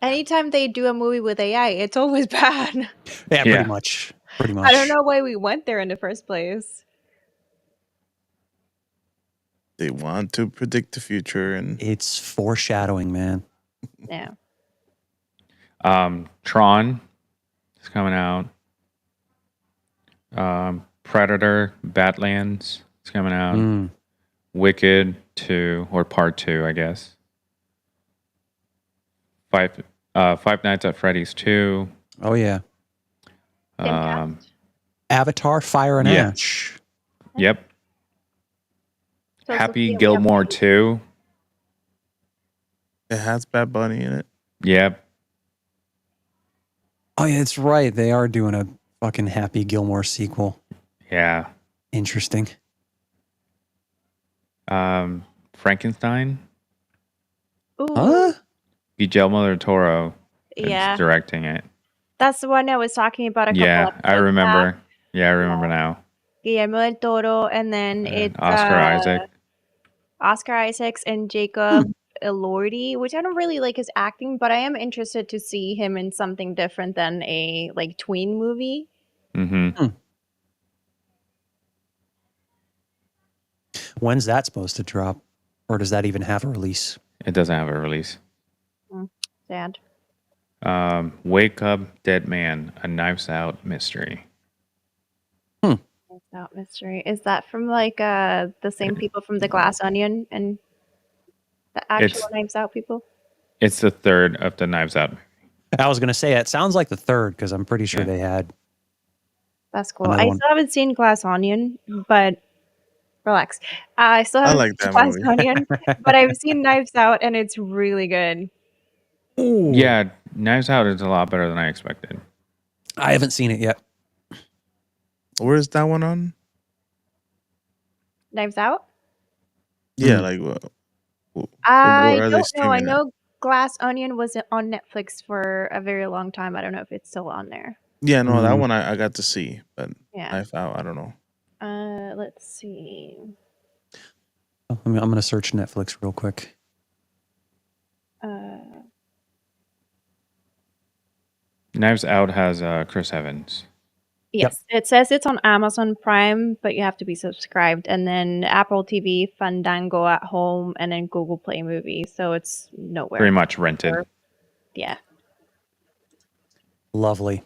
Anytime they do a movie with AI, it's always bad. Yeah, Yeah. pretty much. Pretty much. I don't know why we went there in the first place. They want to predict the future, and It's foreshadowing, man. Yeah. Tron is coming out. Predator, Badlands is coming out. Wicked 2 or Part 2, I guess. Five Nights at Freddy's 2. Oh yeah. Avatar, Fire and Yeah. Ash. Yep. So Happy Sophia, we Gilmore have- 2. it has Bad Bunny in it. Yep. Oh yeah, that's right. They are doing a fucking Happy Gilmore sequel. Yeah. Interesting. Frankenstein. Ooh, Huh? Guillermo del Toro is yeah. directing it. That's the one I was talking about a couple Yeah, I episodes remember. back. Yeah, I remember now. Guillermo del Toro, and then And it's Oscar Isaac. Oscar Isaacs and Jacob Elordi, which I don't really like his acting, but I am interested to see him in something different than a like tween movie. Mm-hmm. When's that supposed to drop? Or does that even have a release? It doesn't have a release. Sad. Wake Up, Dead Man, a Knives Out mystery. Knives Out mystery. Is that from like the same people from the Glass Onion and the actual It's- Knives Out people? It's the third of the Knives Out. I was going to say, it sounds like the third because I'm pretty sure Yeah. they had. That's cool. Another I one. still haven't seen Glass Onion, but relax. I still I haven't like seen that Glass movie. Onion, but I've seen Knives Out and it's really good. Ooh. Yeah, Knives Out is a lot better than I expected. I haven't seen it yet. Where is that one on? Knives Out? Yeah, Mm. like where I are they don't know. I streaming it? know Glass Onion was on Netflix for a very long time. I don't know if it's still on there. Yeah, no, that Mm. one I got to see, but Yeah. I don't know. Let's see. I'm going to search Netflix real quick. Knives Out has Chris Evans. Yes, it says it's on Amazon Prime, but you have to be subscribed, and then Apple TV, Fandango at Home, and then Google Play Movies. So it's nowhere. Pretty much rented. Yeah. Lovely.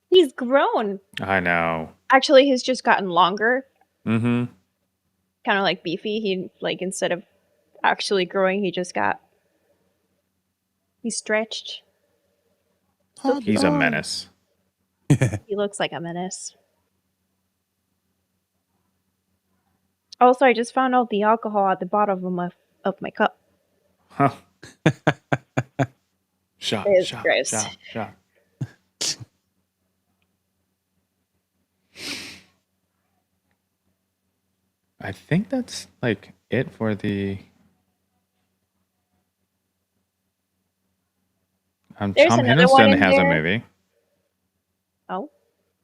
He's grown. I know. Actually, he's just gotten longer, Mm-hmm. kind of like Beefy. He like instead of actually growing, he stretched. So He's a menace. he looks like a menace. Also, I just found out the alcohol at the bottom of my cup. Huh. Shot, It's shot, gross. shot, shot. I think that's like it for the. There's Tom another one Hiddleston in has a there. movie. Oh,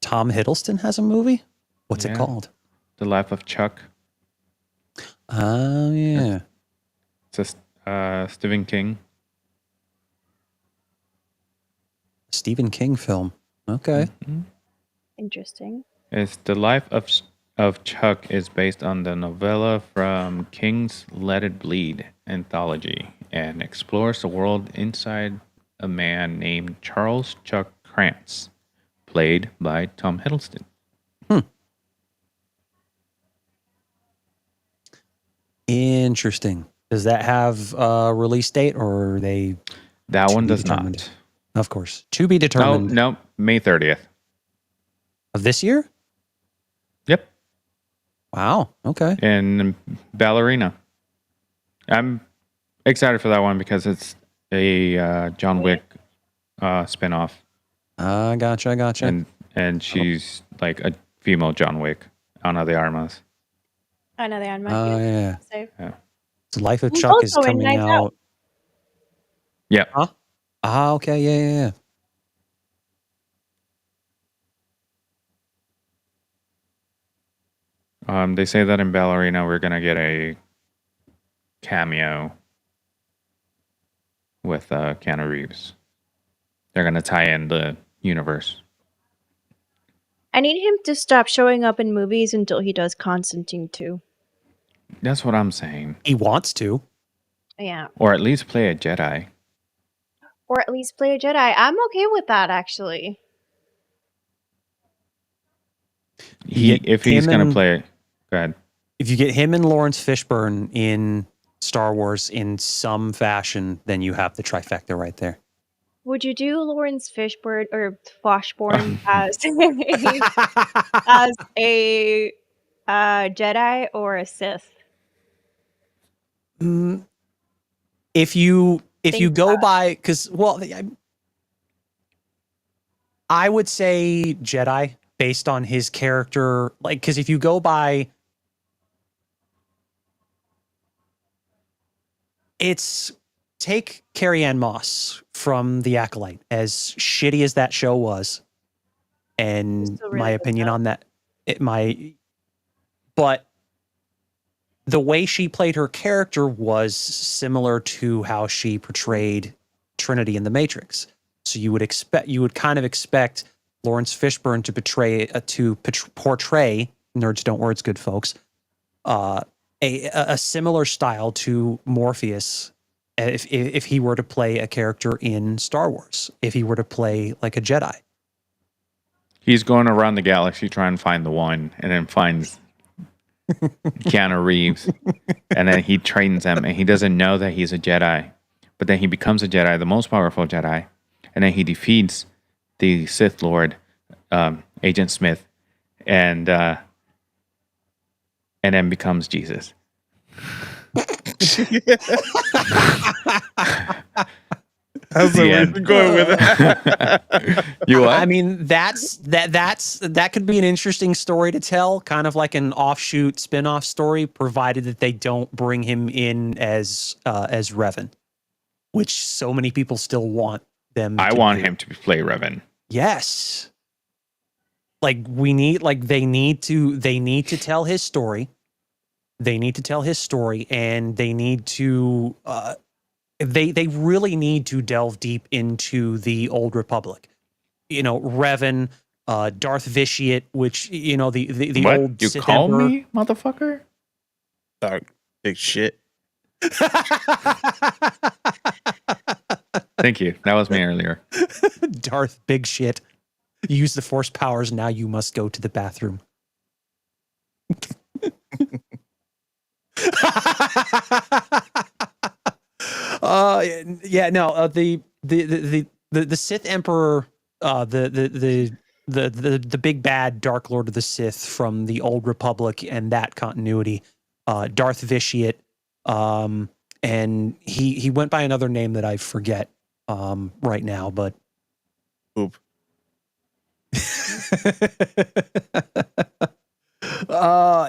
Tom Hiddleston has a movie? What's it Yeah. called? The Life of Chuck. Oh, yeah. It's a Stephen King. Stephen King film. Okay. Mhm. interesting. It's The Life of Chuck is based on the novella from King's Let It Bleed anthology and explores the world inside a man named Charles Chuck Krantz, played by Tom Hiddleston. Interesting. Does that have a release date or are they, That To one be does determined. not. of course, to be No, determined no, May 30th. of this year? Yep. Wow. Okay. In Ballerina. I'm excited for that one because it's a John Wick spinoff, Gotcha. and she's like a female John Wick. Ana de Armas. I know they on my Oh, yeah. So So Life of Who's Chuck is also in coming Knives out. Out? Yep. Huh? Ah, okay. Yeah. They say that in Ballerina we're gonna get a cameo with Keanu Reeves. They're gonna tie in the universe. I need him to stop showing up in movies until he does Constantine 2. That's what I'm saying. He wants to. Yeah. Or at least play a Jedi. Or at least play a Jedi. I'm okay with that, actually. If he's him gonna and- play, go ahead. If you get him and Lawrence Fishburne in Star Wars in some fashion, then you have the trifecta right there. Would you do Lawrence Fishburne or Foshborn as a Jedi or a Sith? If you Think go about by, because I would say Jedi based on his character, like because if you go by, it's take Carrie Ann Moss from The Acolyte, as shitty as that show was, and Still my really good opinion show. on that, but the way she played her character was similar to how she portrayed Trinity in The Matrix. So you would kind of expect Lawrence Fishburne to portray nerds don't words, good folks, a similar style to Morpheus if he were to play a character in Star Wars, if he were to play like a Jedi. He's going around the galaxy trying to find the one, and then finds Keanu Reeves, and then he trains him, and he doesn't know that he's a Jedi, but then he becomes a Jedi, the most powerful Jedi, and then he defeats the Sith Lord, Agent Smith, and then becomes Jesus. How's the The way end. to going with that? You what? I mean, that could be an interesting story to tell, kind of like an offshoot spin-off story, provided that they don't bring him in as Revan, which so many people still want them. I to want do. him to play Revan. Yes. Like they need to tell his story. They need to tell his story, and they need to they really need to delve deep into the Old Republic. You know, Revan, Darth Vitiate, which the What? old You Sith call Emperor. me, motherfucker? Dark big shit. Thank you. That was me earlier. Darth Big Shit. Use the Force powers. Now you must go to the bathroom. The Sith Emperor, the big bad Dark Lord of the Sith from the Old Republic and that continuity, Darth Vitiate, and he went by another name that I forget right now, but Poop.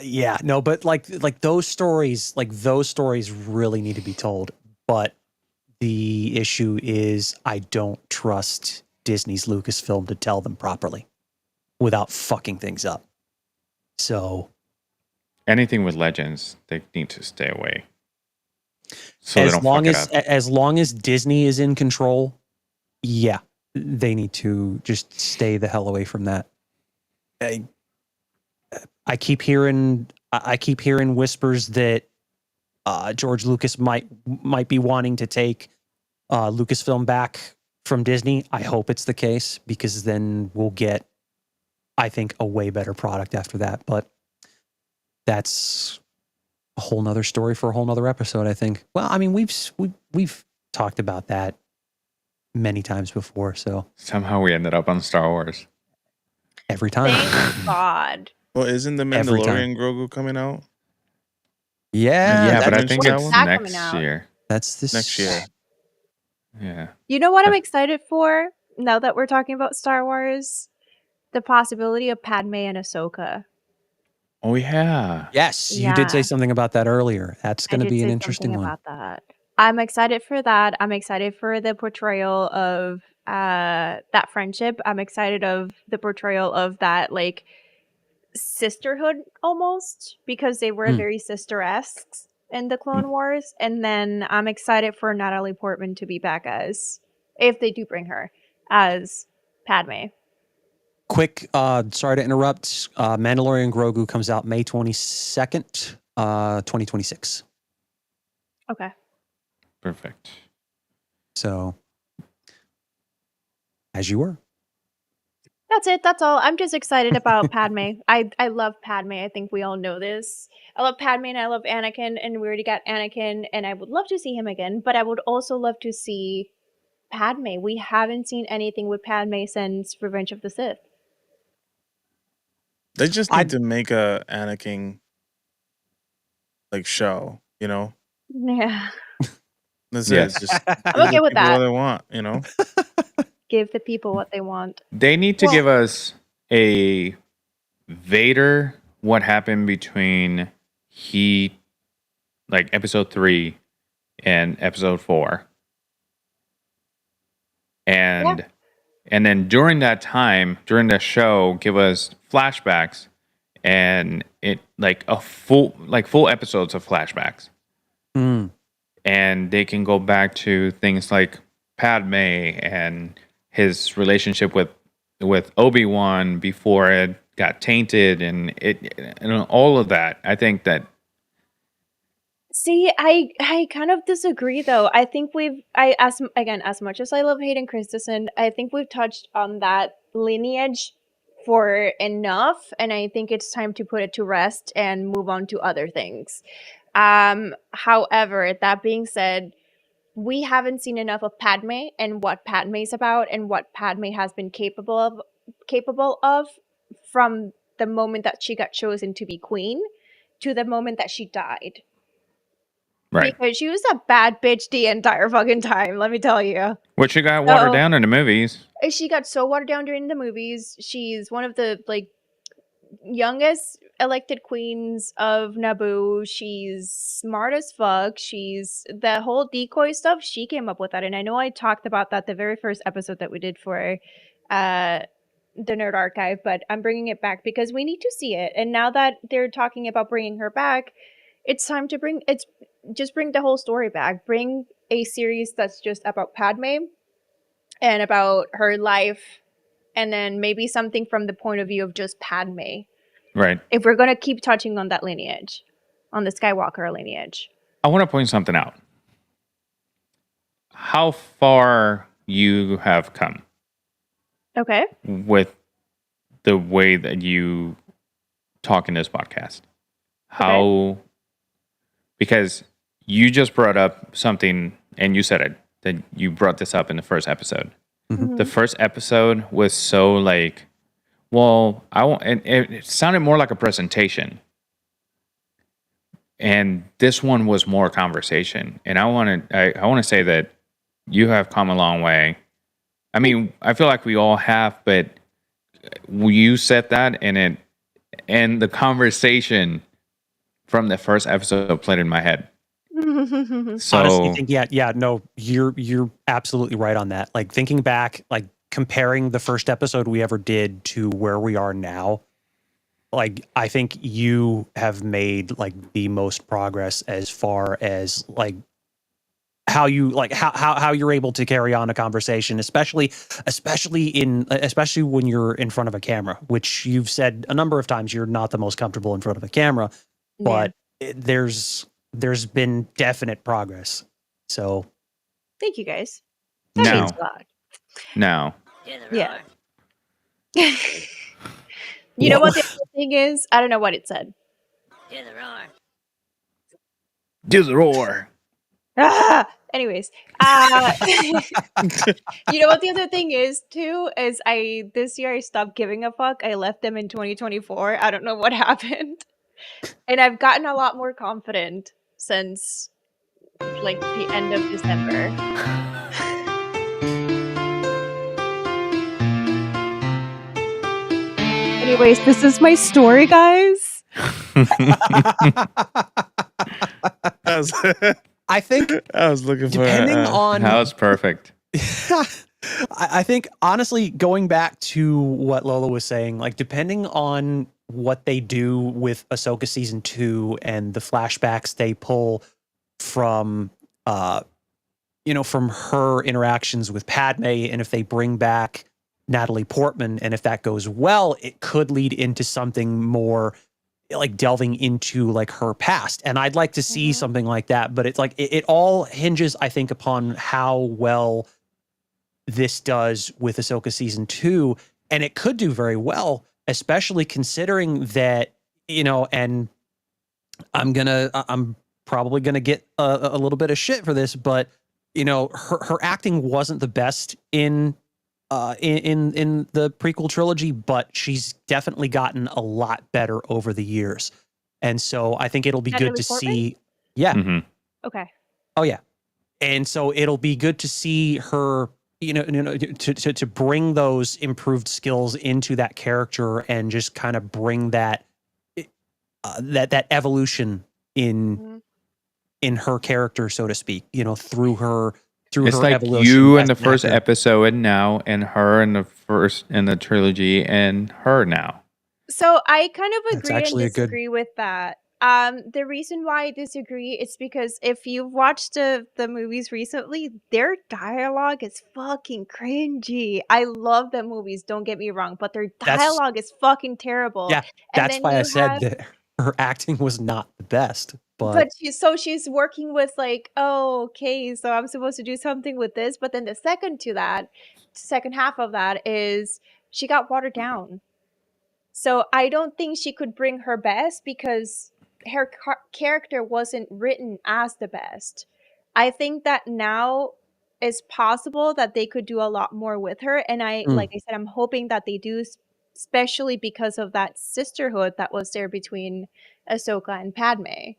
Yeah, no, but like those stories really need to be told. But the issue is I don't trust Disney's Lucasfilm to tell them properly without fucking things up. So Anything with legends, they need to stay away. So they as don't long fuck as it up. as long as Disney is in control, yeah, they need to just stay the hell away from that. I keep hearing whispers that George Lucas might be wanting to take Lucasfilm back from Disney. I hope it's the case, because then we'll get, I think, a way better product after that. But that's a whole nother story for a whole nother episode, I think. Well, I mean, we've talked about that many times before, so Somehow we ended up on Star Wars. every time. Thank God. Well, isn't the Every time. Mandalorian Grogu coming out Yeah, Yeah, but I mentioned think that it's one? That coming next out. year. that's this next year? Yeah. You know what I'm Uh, excited for now that we're talking about Star Wars? The possibility of Padme and Ahsoka. Oh yeah. Yes, you did say Yeah. something about that earlier. That's I going to did be an say interesting something one. about that. I'm excited for that. I'm excited for the portrayal of that friendship. I'm excited of the portrayal of that like sisterhood almost, because they were Hmm. very sister-esque in the Clone Wars. And then I'm excited for Natalie Portman to be back as, if they do bring her, as Padme. Quick, sorry to interrupt. Mandalorian Grogu comes out May 22nd, 2026. Okay. Perfect. So, as you were. That's it. That's all. I'm just excited about Padme. I love Padme. I think we all know this. I love Padme and I love Anakin, and we already got Anakin, and I would love to see him again, but I would also love to see Padme. We haven't seen anything with Padme since Revenge of the Sith. They just need I'd- to make a Anakin like show, you know. Yeah. That's Yes. it. Just I'm okay with people that. what they want, you know. Give the people what they want. They need to Well- give us a Vader, what happened between like episode 3 and episode 4. And then during that time, during the show, give us flashbacks and it like a full episodes of flashbacks. Mm. And they can go back to things like Padme and his relationship with Obi-Wan before it got tainted, and all of that. I think that See, I kind of disagree though. I think as much as I love Hayden Christensen, I think we've touched on that lineage for enough, and I think it's time to put it to rest and move on to other things. However, that being said, we haven't seen enough of Padme and what Padme's about and what Padme has been capable of from the moment that she got chosen to be queen to the moment that she died. right, Because she was a bad bitch the entire fucking time, let me tell you. which she got watered So- down in the movies. She got so watered down during the movies. She's one of the youngest elected queens of Naboo. She's smart as fuck. She's the whole decoy stuff. She came up with that, and I know I talked about that the very first episode that we did for the Nerd Archive, but I'm bringing it back because we need to see it. And now that they're talking about bringing her back, it's time to bring the whole story back. Bring a series that's just about Padme and about her life, and then maybe something from the point of view of just Padme. Right. If we're going to keep touching on that lineage, on the Skywalker lineage. I want to point something out. How far you have come Okay. with the way that you talk in this podcast. How, because you just brought up something, and you said it, that you brought this up in the first episode. Mhm. The first episode was so like, well, and it sounded more like a presentation. And this one was more conversation. And I want to say that you have come a long way. I mean, I feel like we all have, but you said that, and the conversation from the first episode played in my head. So Honestly, no, you're absolutely right on that. Like thinking back, like comparing the first episode we ever did to where we are now, like I think you have made like the most progress as far as like how you're able to carry on a conversation, especially when you're in front of a camera, which you've said a number of times you're not the most comfortable in front of a camera, but there's been definite progress. So Thank you guys. That means a lot. now, Yeah. You know what the other thing is? I don't know what it said. do the roar. Ah! Anyways, you know what the other thing is too is this year I stopped giving a fuck. I left them in 2024. I don't know what happened, and I've gotten a lot more confident since like the end of December. Anyways, this is my story, guys. I think I was looking for depending on That was perfect. I think honestly, going back to what Lola was saying, like depending on what they do with Ahsoka season 2 and the flashbacks they pull from from her interactions with Padme, and if they bring back Natalie Portman, and if that goes well, it could lead into something more like delving into like her past. And I'd like to see something like that, but it's like it all hinges, I think, upon how well this does with Ahsoka season 2, and it could do very well, especially considering that, and I'm probably gonna get a little bit of shit for this, but her acting wasn't the best in the prequel trilogy, but she's definitely gotten a lot better over the years. And so I think it'll be good Natalie to Portman? see. Yeah. Mhm. Okay. Oh yeah. And so it'll be good to see her, to bring those improved skills into that character and just kind of bring that that evolution in her character, so to speak, through her It's her like evolution you in as the an first actor. episode and now, and her in the trilogy and her now. So I kind of That's agree and actually a good. disagree with that. The reason why I disagree is because if you've watched the movies recently, their dialogue is fucking cringy. I love the movies, don't get me wrong, but their That's dialogue is fucking terrible. yeah. And That's then why I you said have that her acting was not the best. but But she's working with like, oh, okay, so I'm supposed to do something with this, but then the second half of that is she got watered down. So I don't think she could bring her best because her character wasn't written as the best. I think that now is possible that they could do a lot more with her, and like I said, I'm hoping that they do, especially because of that sisterhood that was there between Ahsoka and Padme.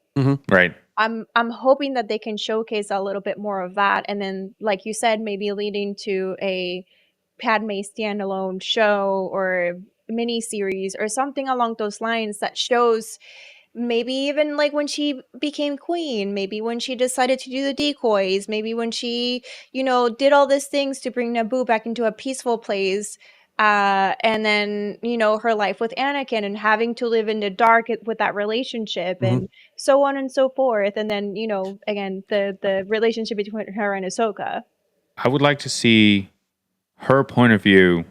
Right. I'm hoping that they can showcase a little bit more of that, and then, like you said, maybe leading to a Padme standalone show or mini series or something along those lines that shows maybe even like when she became queen, maybe when she decided to do the decoys, maybe when she, did all these things to bring Naboo back into a peaceful place. And then, her life with Anakin and having to live in the dark with that relationship and so on and so forth. And then, again, the relationship between her and Ahsoka. I would like to see her point of view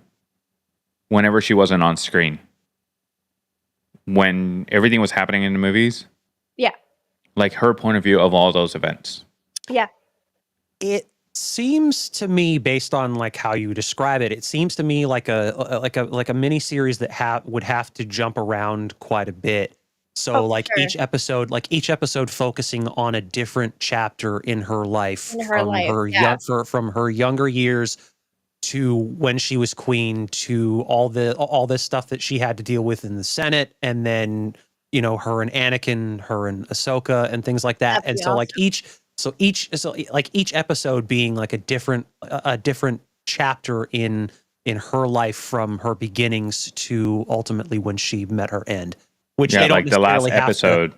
whenever she wasn't on screen. When everything was happening in the movies. Yeah. Like her point of view of all those events. Yeah. it seems to me, based on like how you describe it, it seems to me like a mini series that would have to jump around quite a bit. So like sure. each episode focusing on a different chapter in her life In her from life, her yeah. from her younger years to when she was queen to all this stuff that she had to deal with in the Senate, and then her and Anakin, her and Ahsoka, and things like that. That'd And be so like awesome. each episode being like a different chapter in her life from her beginnings to ultimately when she met her end, which Yeah, they don't like the last necessarily have to- episode.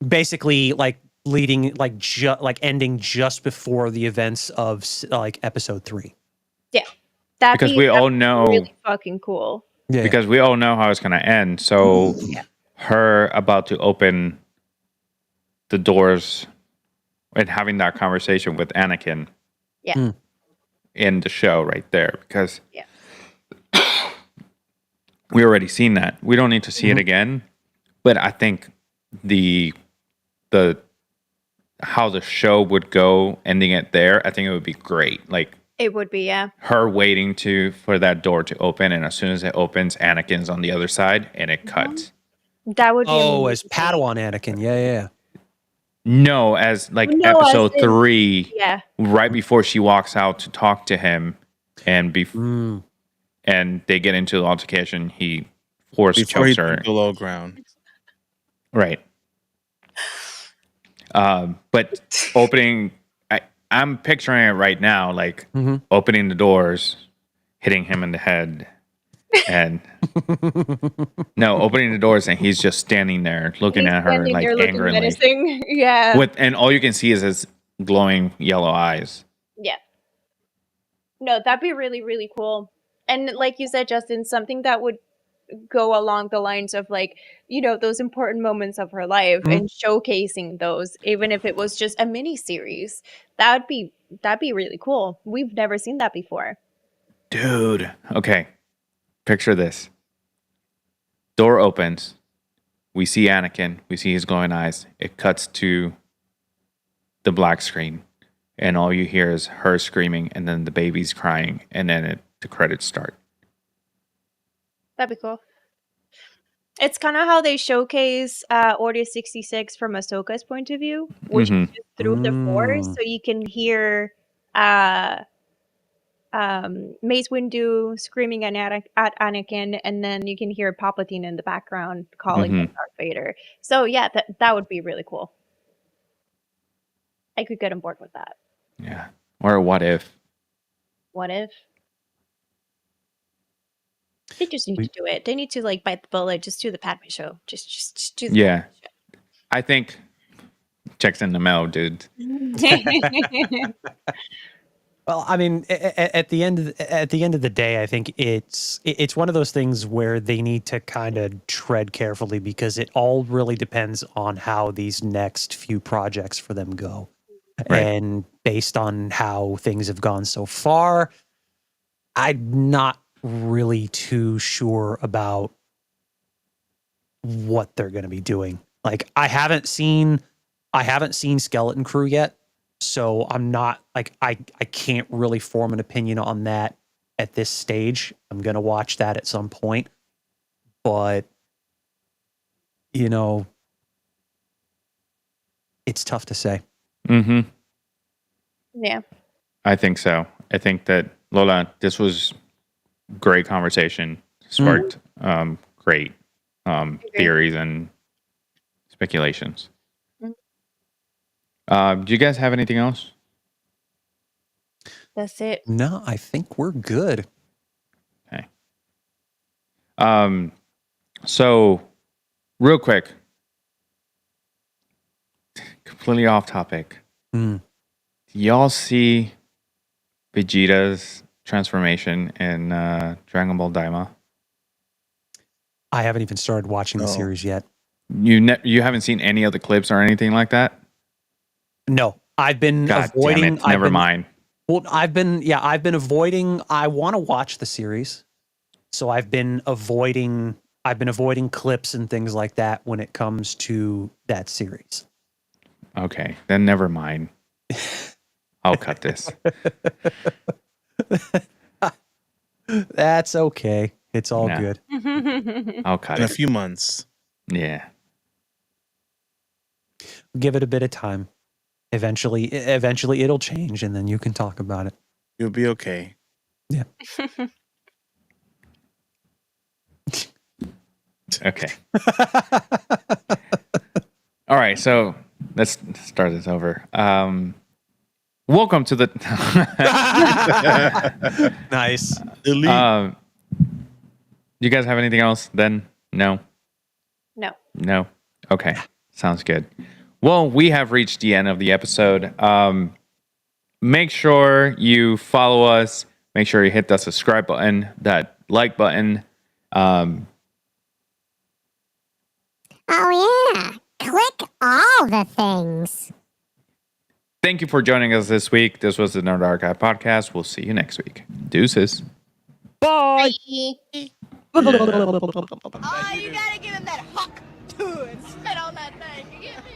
basically like leading like ending just before the events of like episode 3. Yeah. Because we all know really fucking cool. Yeah. because we all know how it's gonna end. So her about to open the doors and having that conversation with Anakin. Yeah. In the show right there, because we already seen that. We don't need to see it again. But I think the how the show would go, ending it there, I think it would be great. Like It would be, yeah. her waiting for that door to open, and as soon as it opens, Anakin's on the other side, and it cuts. That would be as amazing. Padawan Anakin. Yeah. No, as like No, as episode in- 3, Yeah. right before she walks out to talk to him, and and they get into the altercation, he force Before he chokes her. took the low ground. Right. But opening, I'm picturing it right now, like opening the doors, hitting him in the head, and no, opening the doors, and he's just standing there looking at her Standing like there looking angrily. menacing. Yeah. And all you can see is his glowing yellow eyes. Yeah. No, that'd be really, really cool. And like you said, Justin, something that would go along the lines of like, those important moments of her life and showcasing those, even if it was just a mini series. That'd be really cool. We've never seen that before. Dude. Okay. Picture this. Door opens. We see Anakin. We see his glowing eyes. It cuts to the black screen. And all you hear is her screaming, and then the baby's crying, and then the credits start. That'd be cool. It's kind of how they showcase Order 66 from Ahsoka's point of view, which is just through the Force, so you can hear Mace Windu screaming at Anakin, and then you can hear Palpatine in the background calling him Darth Vader. So yeah, that would be really cool. I could get on board with that. Yeah. Or what if? What if? They just need to do it. They need to like bite the bullet. Just do the Padme show. Just do the Yeah. I think checks in the mail, dude. Well, I mean, at the end of the day, I think it's one of those things where they need to kind of tread carefully because it all really depends on how these next few projects for them go. Right. And based on how things have gone so far, I'm not really too sure about what they're going to be doing. Like I haven't seen Skeleton Crew yet, so I'm not like I can't really form an opinion on that at this stage. I'm going to watch that at some point. But you know, it's tough to say. Mm-hmm. Yeah. I think so. I think that Lola, this was great conversation. Sparked great theories and speculations. Do you guys have anything else? That's it. No, I think we're good. Okay. So real quick, completely off topic. Mm. Do y'all see Vegeta's transformation in Dragon Ball Daima? I haven't even started watching the No. series yet. You haven't seen any of the clips or anything like that? No, I've been God avoiding. damn it! Never mind. Well, I've been avoiding. I want to watch the series, so I've been avoiding clips and things like that when it comes to that series. Okay, then never mind. I'll cut this. That's okay. It's all No. good. I'll cut In a it. few months. Yeah. Give it a bit of time. Eventually it'll change, and then you can talk about it. You'll be okay. Okay. All right. So let's start this over. Welcome to the. Nice. Delete. You guys have anything else? Then no. No. No. Okay. Sounds good. Well, we have reached the end of the episode. Make sure you follow us. Make sure you hit that subscribe button, that like button. Oh yeah. Click all the things. Thank you for joining us this week. This was the Nerd Archive Podcast. We'll see you next week. Deuces. Bye. Yeah. Oh, you gotta give him that huck too and spit on that thing. You get me?